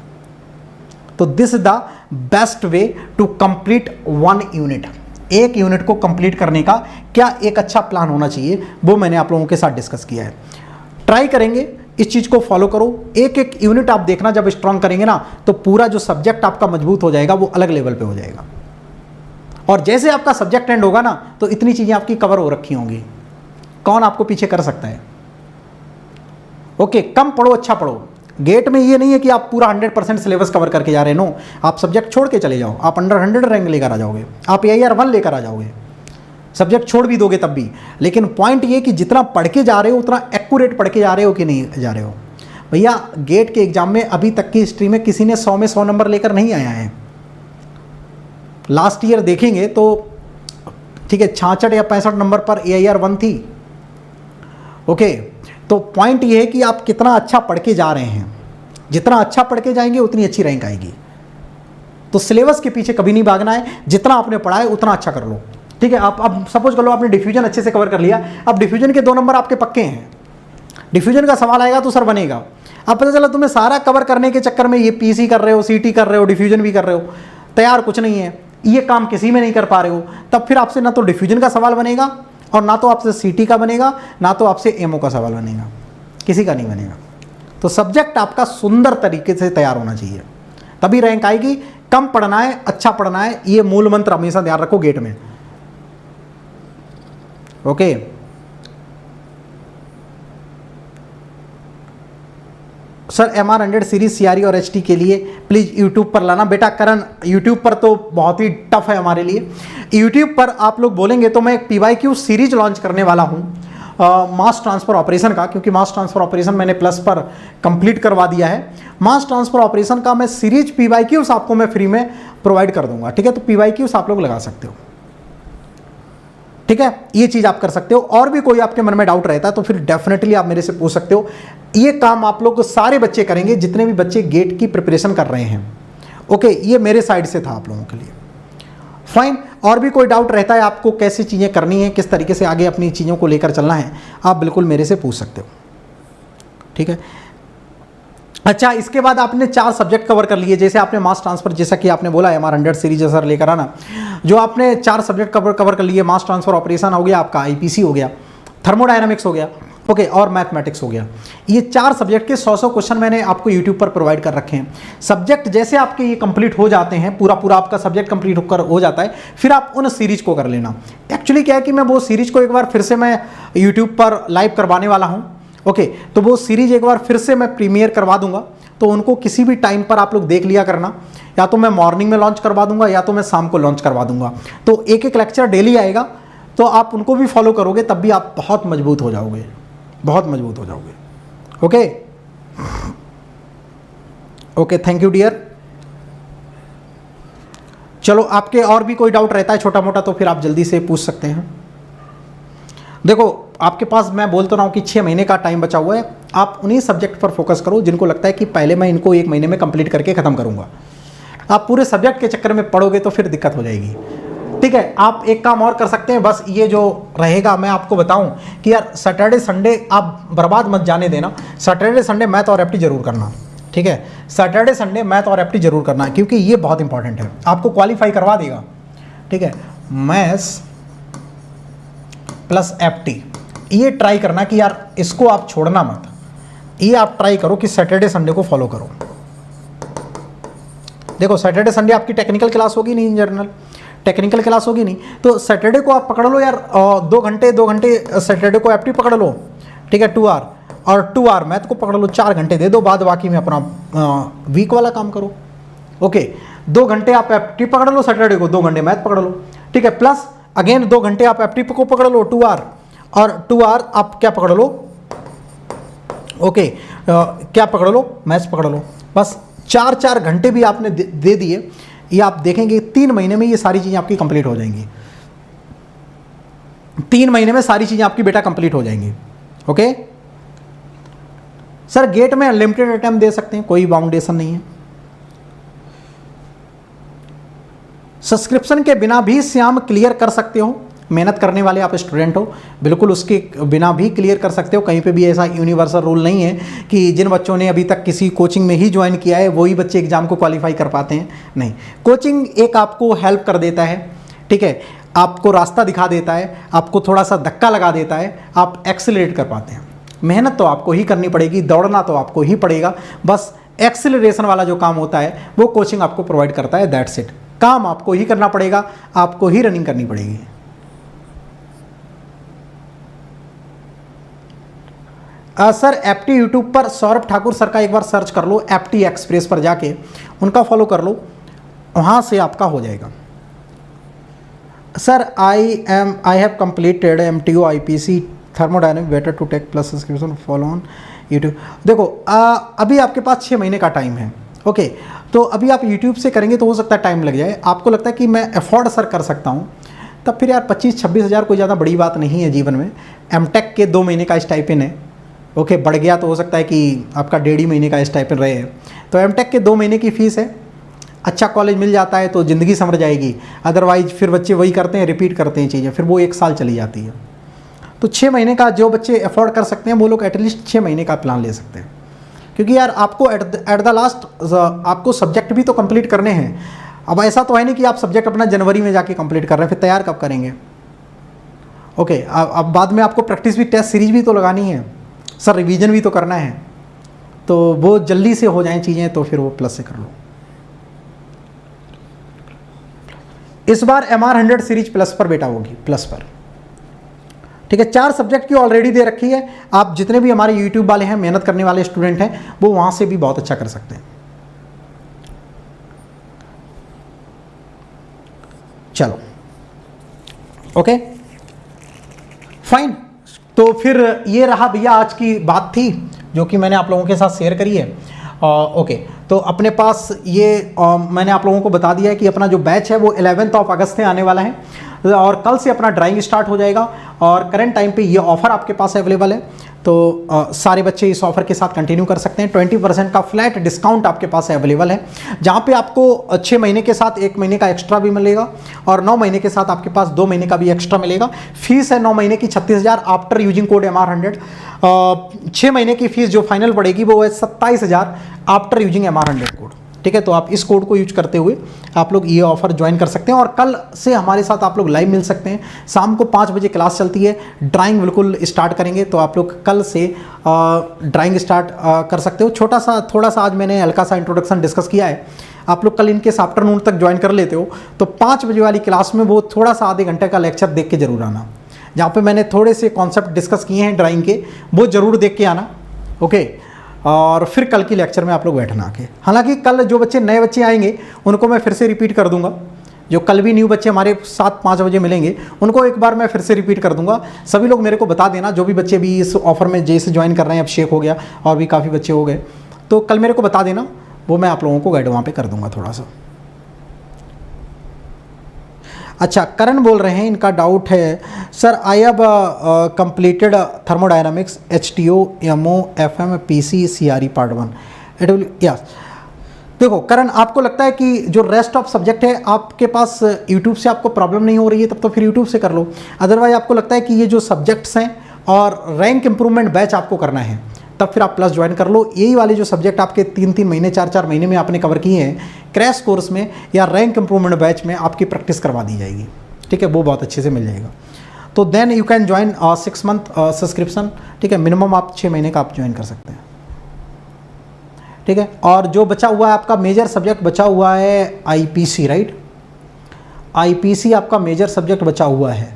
तो this is the best way to complete 1 unit. एक यूनिट को कंप्लीट करने का क्या एक अच्छा प्लान होना चाहिए, वो मैंने आप लोगों के साथ डिस्कस किया है। ट्राई करेंगे, इस चीज़ को फॉलो करो। एक एक यूनिट आप देखना, जब स्ट्रांग करेंगे ना, तो पूरा जो सब्जेक्ट आपका मजबूत हो जाएगा, वो अलग लेवल पे हो जाएगा। और जैसे आपका सब्जेक्ट एंड होगा ना, तो इतनी चीज़ें आपकी कवर हो रखी होंगी, कौन आपको पीछे कर सकता है। ओके, कम पढ़ो, अच्छा पढ़ो। गेट में ये नहीं है कि आप पूरा 100% सिलेबस कवर करके जा रहे हैं, नो, आप सब्जेक्ट छोड़ के चले जाओ, आप अंडर 100 रैंक लेकर आ जाओगे, आप AIR 1 लेकर आ जाओगे, सब्जेक्ट छोड़ भी दोगे तब भी। लेकिन पॉइंट ये कि जितना पढ़ के जा रहे हो उतना एक्यूरेट पढ़ के जा रहे हो कि नहीं जा रहे हो। भैया, गेट के एग्जाम में अभी तक की हिस्ट्री में किसी ने 100 में 100 नंबर लेकर नहीं आया है। लास्ट ईयर देखेंगे तो ठीक है, 66 या 65 नंबर पर AIR 1 थी। ओके, तो पॉइंट ये है कि आप कितना अच्छा पढ़ के जा रहे हैं, जितना अच्छा पढ़ के जाएंगे उतनी अच्छी रैंक आएगी। तो सिलेबस के पीछे कभी नहीं भागना है, जितना आपने पढ़ा है उतना अच्छा कर लो। ठीक है, आप अब सपोज कर लो आपने डिफ्यूजन अच्छे से कवर कर लिया, अब डिफ्यूजन के 2 नंबर आपके पक्के हैं, डिफ्यूजन का सवाल आएगा तो सर बनेगा। अब पता चला तुम्हें सारा कवर करने के चक्कर में ये PC कर रहे हो, CT कर रहे हो, डिफ्यूजन भी कर रहे हो, तैयार कुछ नहीं है, ये काम किसी में नहीं कर पा रहे हो, तब फिर आपसे ना तो डिफ्यूजन का सवाल बनेगा, और ना तो आपसे CT का बनेगा, ना तो आपसे MO का सवाल बनेगा, किसी का नहीं बनेगा। तो सब्जेक्ट आपका सुंदर तरीके से तैयार होना चाहिए, तभी रैंक आएगी। कम पढ़ना है, अच्छा पढ़ना है, ये मूल मंत्र हमेशा ध्यान रखो गेट में। Okay, sir MR100 series CRE और HT के लिए प्लीज़ यूट्यूब पर लाना। बेटा करण, यूट्यूब पर तो बहुत ही टफ है हमारे लिए। यूट्यूब पर आप लोग बोलेंगे तो मैं एक PYQ सीरीज लॉन्च करने वाला हूँ मास ट्रांसफ़र ऑपरेशन का, क्योंकि मास ट्रांसफ़र ऑपरेशन मैंने प्लस पर कंप्लीट करवा दिया है। मास ट्रांसफ़र ऑपरेशन का मैं सीरीज PYQs आपको मैं फ्री में प्रोवाइड कर दूंगा, ठीक है। तो PYQs आप लोग लगा सकते हो, ठीक है, ये चीज़ आप कर सकते हो। और भी कोई आपके मन में डाउट रहता है तो फिर डेफिनेटली आप मेरे से पूछ सकते हो। ये काम आप लोग सारे बच्चे करेंगे जितने भी बच्चे गेट की प्रिपरेशन कर रहे हैं। ओके, ये मेरे साइड से था आप लोगों के लिए, फाइन। और भी कोई डाउट रहता है आपको, कैसी चीज़ें करनी है, किस तरीके से आगे अपनी चीज़ों को लेकर चलना है, आप बिल्कुल मेरे से पूछ सकते हो, ठीक है। अच्छा, इसके बाद आपने 4 सब्जेक्ट कवर कर लिए, जैसे आपने मास ट्रांसफर, जैसा कि आपने बोला MR100 सीरीज सर लेकर आना, जो आपने 4 सब्जेक्ट कवर कर लिए, मास ट्रांसफर ऑपरेशन हो गया, आपका IPC हो गया, थर्मोडायनामिक्स हो गया, ओके, और मैथमेटिक्स हो गया। ये 4 सब्जेक्ट के 100 क्वेश्चन मैंने आपको यूट्यूब पर प्रोवाइड कर रखे हैं। सब्जेक्ट जैसे आपके ये कंप्लीट हो जाते हैं, पूरा आपका सब्जेक्ट कंप्लीट हो जाता है, फिर आप उन सीरीज को कर लेना। एक्चुअली क्या है कि मैं वो सीरीज को एक बार फिर से मैं यूट्यूब पर लाइव करवाने वाला हूँ, ओके। तो वो सीरीज एक बार फिर से मैं प्रीमियर करवा दूंगा, तो उनको किसी भी टाइम पर आप लोग देख लिया करना। या तो मैं मॉर्निंग में लॉन्च करवा दूंगा या तो मैं शाम को लॉन्च करवा दूंगा। तो एक लेक्चर डेली आएगा, तो आप उनको भी फॉलो करोगे तब भी आप बहुत मजबूत हो जाओगे, बहुत मजबूत हो जाओगे। Okay okay, thank you dear. चलो, आपके और भी कोई डाउट रहता है छोटा मोटा तो फिर आप जल्दी से पूछ सकते हैं। देखो, आपके पास मैं बोलता रहा हूँ कि 6 महीने का टाइम बचा हुआ है। आप उन्हीं सब्जेक्ट पर फोकस करो जिनको लगता है कि पहले मैं इनको 1 महीने में कंप्लीट करके ख़त्म करूँगा। आप पूरे सब्जेक्ट के चक्कर में पढ़ोगे तो फिर दिक्कत हो जाएगी, ठीक है। आप एक काम और कर सकते हैं, बस ये जो रहेगा मैं आपको बताऊं कि यार सैटरडे संडे आप बर्बाद मत जाने देना। सैटरडे संडे मैथ और FT जरूर करना, ठीक है। सैटरडे संडे मैथ और FT जरूर करना, क्योंकि ये बहुत इंपॉर्टेंट है, आपको क्वालिफाई करवा देगा, ठीक है। मैथ्स प्लस FT, ये ट्राई करना कि यार इसको आप छोड़ना मत। ये आप ट्राई करो कि सैटरडे संडे को फॉलो करो। देखो, सैटरडे संडे आपकी टेक्निकल क्लास होगी नहीं, जनरल टेक्निकल क्लास होगी नहीं, तो सैटरडे को आप पकड़ लो यार 2 घंटे सैटरडे को FT पकड़ लो, ठीक है, 2 आवर, और 2 आवर मैथ को पकड़ लो, 4 घंटे दे दो, बाद बाकी में अपना वीक वाला काम करो। ओके, 2 घंटे आप FT पकड़ लो सैटरडे को, 2 घंटे मैथ पकड़ लो, ठीक है। प्लस अगेन 2 घंटे आप FT को पकड़ लो 2 आवर, और 2 आवर आप क्या पकड़ लो, ओके, क्या पकड़ लो, मैथ्स पकड़ लो। बस 4 घंटे भी आपने दे दिए, ये आप देखेंगे 3 महीने में ये सारी चीज़ें आपकी कंप्लीट हो जाएंगी। 3 महीने में सारी चीज़ें आपकी बेटा कंप्लीट हो जाएंगी, ओके। सर गेट में अनलिमिटेड अटेम्प्ट दे सकते हैं, कोई बाउंडेशन नहीं है। सब्सक्रिप्शन के बिना भी श्याम क्लियर कर सकते हो, मेहनत करने वाले आप स्टूडेंट हो, बिल्कुल उसके बिना भी क्लियर कर सकते हो। कहीं पे भी ऐसा यूनिवर्सल रूल नहीं है कि जिन बच्चों ने अभी तक किसी कोचिंग में ही ज्वाइन किया है वही बच्चे एग्जाम को क्वालिफाई कर पाते हैं, नहीं। कोचिंग एक आपको हेल्प कर देता है, ठीक है, आपको रास्ता दिखा देता है, आपको थोड़ा सा धक्का लगा देता है, आप एक्सेलरेट कर पाते हैं। मेहनत तो आपको ही करनी पड़ेगी, दौड़ना तो आपको ही पड़ेगा, बस एक्सेलरेशन वाला जो काम होता है वो कोचिंग आपको प्रोवाइड करता है, दैट्स इट। काम आपको ही करना पड़ेगा, आपको ही रनिंग करनी पड़ेगी। सर FT यूट्यूब पर सौरभ ठाकुर सर का एक बार सर्च कर लो, FT एक्सप्रेस पर जाके उनका फॉलो कर लो, वहाँ से आपका हो जाएगा। Sir I have completed MTO IPC thermodynamic, better to take plus subscription follow on YouTube. देखो अभी आपके पास 6 महीने का टाइम है, ओके। तो अभी आप यूट्यूब से करेंगे तो हो सकता है टाइम लग जाए। आपको लगता है कि मैं अफोर्ड सर कर सकता हूँ, तब फिर यार 25-26 हज़ार कोई ज़्यादा बड़ी बात नहीं है जीवन में। MTech के 2 महीने का स्टाइपेंड है, ओके, बढ़ गया तो हो सकता है कि आपका 1.5 महीने का स्टाइपेंड रहे। तो MTech के 2 महीने की फ़ीस है। अच्छा कॉलेज मिल जाता है तो ज़िंदगी संवर जाएगी, अदरवाइज फिर बच्चे वही करते हैं, रिपीट करते हैं चीज़ें, फिर वो 1 साल चली जाती है। तो 6 महीने का जो बच्चे अफोर्ड कर सकते हैं वो लोग एटलीस्ट 6 महीने का प्लान ले सकते हैं, क्योंकि यार आपको एट द लास्ट आपको सब्जेक्ट भी तो कंप्लीट करने हैं। अब ऐसा तो है नहीं कि आप सब्जेक्ट अपना जनवरी में जाके कंप्लीट कर रहे हैं, फिर तैयार कब करेंगे, ओके। अब बाद में आपको प्रैक्टिस भी, टेस्ट सीरीज भी तो लगानी है सर, रिवीजन भी तो करना है, तो वो जल्दी से हो जाएं चीज़ें तो फिर वो प्लस से कर लो। इस बार MR100 सीरीज प्लस पर बेटा होगी, प्लस पर। ठीक है, 4 सब्जेक्ट की ऑलरेडी दे रखी है। आप जितने भी हमारे यूट्यूब वाले हैं, मेहनत करने वाले स्टूडेंट हैं, वो वहां से भी बहुत अच्छा कर सकते हैं। चलो ओके फाइन। तो फिर ये रहा भैया आज की बात थी जो कि मैंने आप लोगों के साथ शेयर करी है। ओके, तो अपने पास ये मैंने आप लोगों को बता दिया है कि अपना जो बैच है वो 11 अगस्त से आने वाला है और कल से अपना ड्राइंग स्टार्ट हो जाएगा। और करंट टाइम पे ये ऑफ़र आपके पास अवेलेबल है, तो सारे बच्चे इस ऑफ़र के साथ कंटिन्यू कर सकते हैं। 20% का फ्लैट डिस्काउंट आपके पास अवेलेबल है, जहाँ पे आपको 6 महीने के साथ 1 महीने का एक्स्ट्रा भी मिलेगा और 9 महीने के साथ आपके पास 2 महीने का भी एक्स्ट्रा मिलेगा। फीस है 9 महीने की 36,000 आफ्टर यूजिंग कोड MR100। 6 महीने की फीस जो फाइनल पड़ेगी वो है 27,000 आफ्टर यूजिंग MR100 कोड। ठीक है, तो आप इस कोड को यूज करते हुए आप लोग ये ऑफर ज्वाइन कर सकते हैं और कल से हमारे साथ आप लोग लाइव मिल सकते हैं। शाम को 5 बजे क्लास चलती है, ड्राइंग बिल्कुल स्टार्ट करेंगे, तो आप लोग कल से ड्राइंग स्टार्ट कर सकते हो। थोड़ा सा आज मैंने हल्का सा इंट्रोडक्शन डिस्कस किया है, आप लोग कल इनके आफ्टरनून तक ज्वाइन कर लेते हो तो 5 बजे वाली क्लास में वो थोड़ा सा आधे घंटे का लेक्चर देख के जरूर आना, जहाँ पे मैंने थोड़े से कॉन्सेप्ट डिस्कस किए हैं ड्राइंग के, वो जरूर देख के आना। ओके, और फिर कल की लेक्चर में आप लोग बैठना आके। हालांकि कल जो बच्चे नए बच्चे आएंगे उनको मैं फिर से रिपीट कर दूंगा, जो कल भी न्यू बच्चे हमारे साथ 5 बजे मिलेंगे उनको एक बार मैं फिर से रिपीट कर दूंगा। सभी लोग मेरे को बता देना, जो भी बच्चे भी इस ऑफर में जैसे ज्वाइन कर रहे हैं, अब शेख हो गया और भी काफ़ी बच्चे हो गए, तो कल मेरे को बता देना, वो मैं आप लोगों को गाइड वहाँ पर कर दूंगा थोड़ा सा। अच्छा, करण बोल रहे हैं, इनका डाउट है sir, I have completed thermodynamics HTO MO FM PC CRE part 1 it will yes. देखो करण, आपको लगता है कि जो रेस्ट ऑफ सब्जेक्ट है आपके पास यूट्यूब से आपको प्रॉब्लम नहीं हो रही है, तब तो फिर यूट्यूब से कर लो। अदरवाइज आपको लगता है कि ये जो सब्जेक्ट्स हैं और रैंक इंप्रूवमेंट बैच आपको करना है, तब फिर आप प्लस ज्वाइन कर लो। यही वाले जो सब्जेक्ट आपके 3-3 महीने 4-4 महीने में आपने कवर किए हैं, क्रैश कोर्स में या रैंक इंप्रूवमेंट बैच में आपकी प्रैक्टिस करवा दी जाएगी। ठीक है, वो बहुत अच्छे से मिल जाएगा। तो then you can join 6 month subscription. ठीक है, मिनिमम आप 6 महीने का आप ज्वाइन कर सकते हैं। ठीक है, और जो बचा हुआ है आपका मेजर सब्जेक्ट बचा हुआ है IPC, राइट? IPC आपका मेजर सब्जेक्ट बचा हुआ है।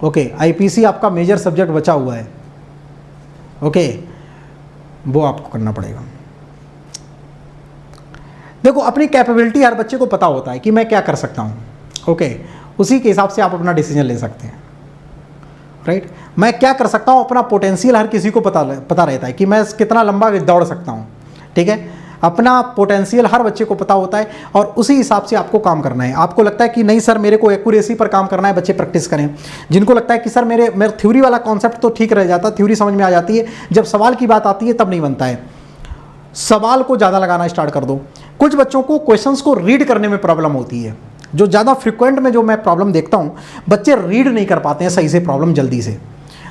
ओके, IPC आपका मेजर सब्जेक्ट बचा हुआ है। ओके, वो आपको करना पड़ेगा। देखो, अपनी कैपेबिलिटी हर बच्चे को पता होता है कि मैं क्या कर सकता हूँ। ओके, उसी के हिसाब से आप अपना डिसीजन ले सकते हैं, राइट? मैं क्या कर सकता हूँ, अपना पोटेंशियल हर किसी को पता रहता है कि मैं कितना लंबा दौड़ सकता हूँ। ठीक है, अपना पोटेंशियल हर बच्चे को पता होता है और उसी हिसाब से आपको काम करना है। आपको लगता है कि नहीं सर मेरे को एक्यूरेसी पर काम करना है, बच्चे प्रैक्टिस करें। जिनको लगता है कि सर मेरे थ्योरी वाला कॉन्सेप्ट तो ठीक रह जाता, थ्योरी समझ में आ जाती है, जब सवाल की बात आती है तब नहीं बनता है, सवाल को ज़्यादा लगाना स्टार्ट कर दो। कुछ बच्चों को क्वेश्चंस को रीड करने में प्रॉब्लम होती है, जो ज़्यादा फ्रिक्वेंट में जो मैं प्रॉब्लम देखता हूँ, बच्चे रीड नहीं कर पाते हैं सही से प्रॉब्लम जल्दी से।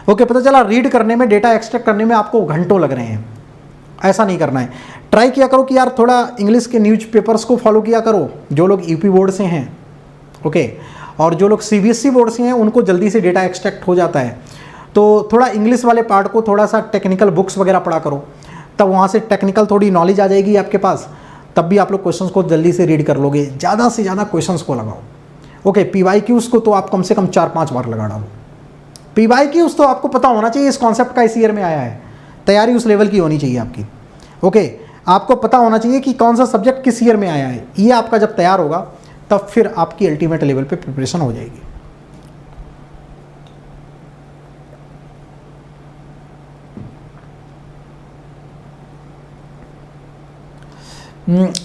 ओके, पता चला रीड करने में, डेटा एक्सट्रैक्ट करने में आपको घंटों लग रहे हैं। ऐसा नहीं करना है। ट्राई किया करो कि यार थोड़ा इंग्लिश के न्यूज़पेपर्स को फॉलो किया करो, जो लोग यूपी बोर्ड से हैं। ओके, और जो लोग CBSE बोर्ड से हैं उनको जल्दी से डेटा एक्सट्रैक्ट हो जाता है, तो थोड़ा इंग्लिश वाले पार्ट को थोड़ा सा टेक्निकल बुक्स वगैरह पढ़ा करो, तब वहाँ से टेक्निकल थोड़ी नॉलेज आ जाएगी आपके पास, तब भी आप लोग क्वेश्चंस को जल्दी से रीड कर लोगे। ज़्यादा से ज़्यादा क्वेश्चंस को लगाओ। ओके, PYQs को तो आप कम से कम 4-5 बार लगा डालो। PYQs तो आपको पता होना चाहिए, इस कॉन्सेप्ट का इस ईयर में आया है, तैयारी उस लेवल की होनी चाहिए आपकी। ओके, आपको पता होना चाहिए कि कौन सा सब्जेक्ट किस ईयर में आया है। ये आपका जब तैयार होगा तब फिर आपकी अल्टीमेट लेवल पे प्रिपरेशन हो जाएगी।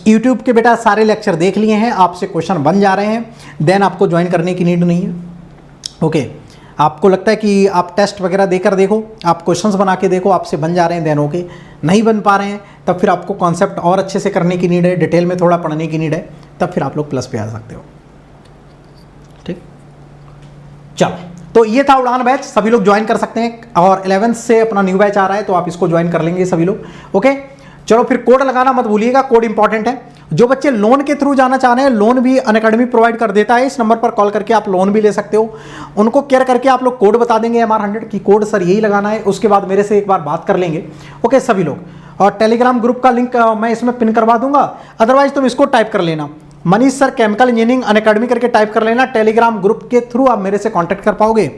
यूट्यूब के बेटा सारे लेक्चर देख लिए हैं, आपसे क्वेश्चन बन जा रहे हैं, देन आपको ज्वाइन करने की नीड नहीं है। ओके, आपको लगता है कि आप टेस्ट वगैरह देकर देखो, आप क्वेश्चंस बना के देखो, आपसे बन जा रहे हैं, देन ओके। नहीं बन पा रहे हैं तब फिर आपको कॉन्सेप्ट और अच्छे से करने की नीड है, डिटेल में थोड़ा पढ़ने की नीड है, तब फिर आप लोग प्लस पे आ सकते हो। ठीक, चलो, तो ये था उड़ान बैच, सभी लोग ज्वाइन कर सकते हैं। और 11th से अपना न्यू बैच आ रहा है, तो आप इसको ज्वाइन कर लेंगे सभी लोग। ओके, चलो फिर कोड लगाना मत भूलिएगा, कोड इंपॉर्टेंट है। जो बच्चे लोन के थ्रू जाना चाह रहे हैं, लोन भी अनअकैडमी प्रोवाइड कर देता है, इस नंबर पर कॉल करके आप लोन भी ले सकते हो। उनको केयर करके आप लोग कोड बता देंगे MR100 की कोड सर यही लगाना है, उसके बाद मेरे से एक बार बात कर लेंगे। ओके सभी लोग, और टेलीग्राम ग्रुप का लिंक मैं इसमें पिन करवा दूंगा, अदरवाइज तुम इसको टाइप कर लेना Manish sir chemical engineering Unacademy करके टाइप कर लेना। टेलीग्राम ग्रुप के थ्रू आप मेरे से कांटेक्ट कर पाओगे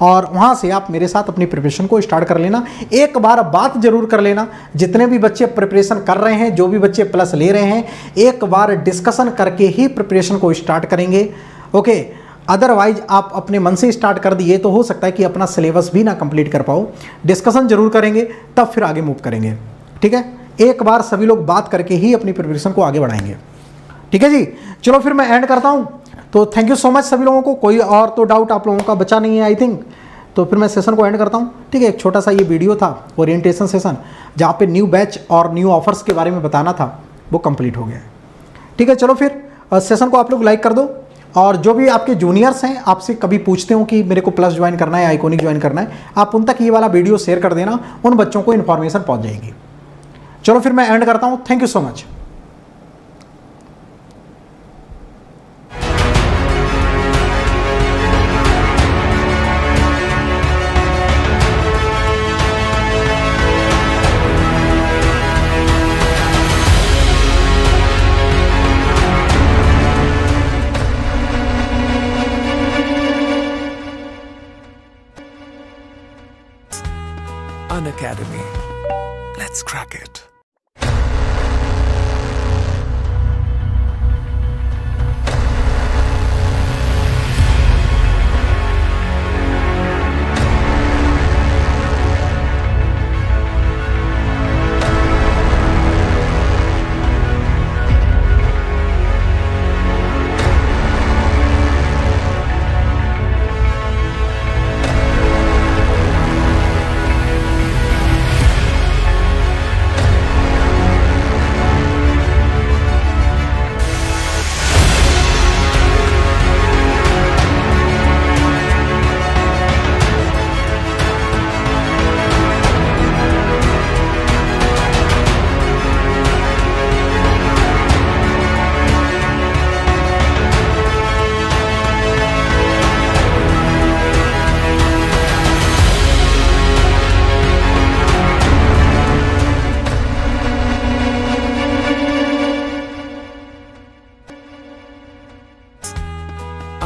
और वहां से आप मेरे साथ अपनी प्रिपरेशन को स्टार्ट कर लेना। एक बार बात जरूर कर लेना, जितने भी बच्चे प्रिपरेशन कर रहे हैं, जो भी बच्चे प्लस ले रहे हैं, एक बार डिस्कशन करके ही प्रिपरेशन को स्टार्ट करेंगे। ओके, अदरवाइज आप अपने मन से स्टार्ट कर दिए तो हो सकता है कि अपना सिलेबस भी ना कंप्लीट कर पाओ। डिस्कशन जरूर करेंगे, तब फिर आगे मूव करेंगे। ठीक है, एक बार सभी लोग बात करके ही अपनी प्रिपरेशन को आगे बढ़ाएंगे। ठीक है जी, चलो फिर मैं एंड करता हूँ। तो थैंक यू सो मच सभी लोगों को। कोई और तो डाउट आप लोगों का बचा नहीं है आई थिंक, तो फिर मैं सेशन को एंड करता हूँ। ठीक है, एक छोटा सा ये वीडियो था ओरिएंटेशन सेशन, जहाँ पे न्यू बैच और न्यू ऑफर्स के बारे में बताना था, वो कंप्लीट हो गया। ठीक है, चलो फिर सेशन को आप लोग लाइक कर दो। और जो भी आपके जूनियर्स हैं, आपसे कभी पूछते हो कि मेरे को प्लस ज्वाइन करना है, आइकॉनिक ज्वाइन करना है, आप उन तक ये वाला वीडियो शेयर कर देना, उन बच्चों को इन्फॉर्मेशन पहुँच जाएगी। चलो फिर मैं एंड करता हूँ। Thank you so much. Unacademy. Let's crack it.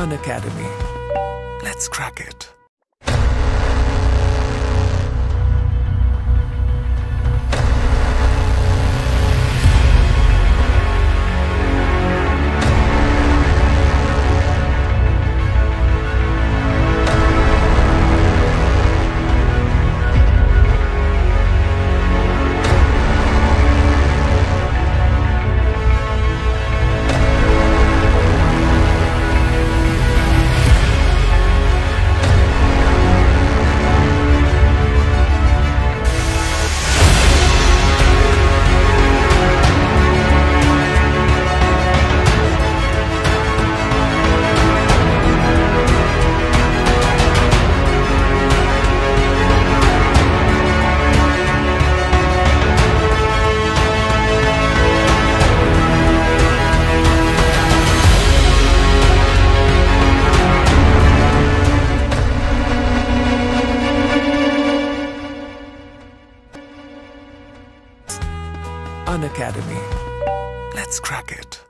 Unacademy. Let's crack it. Unacademy. Let's crack it.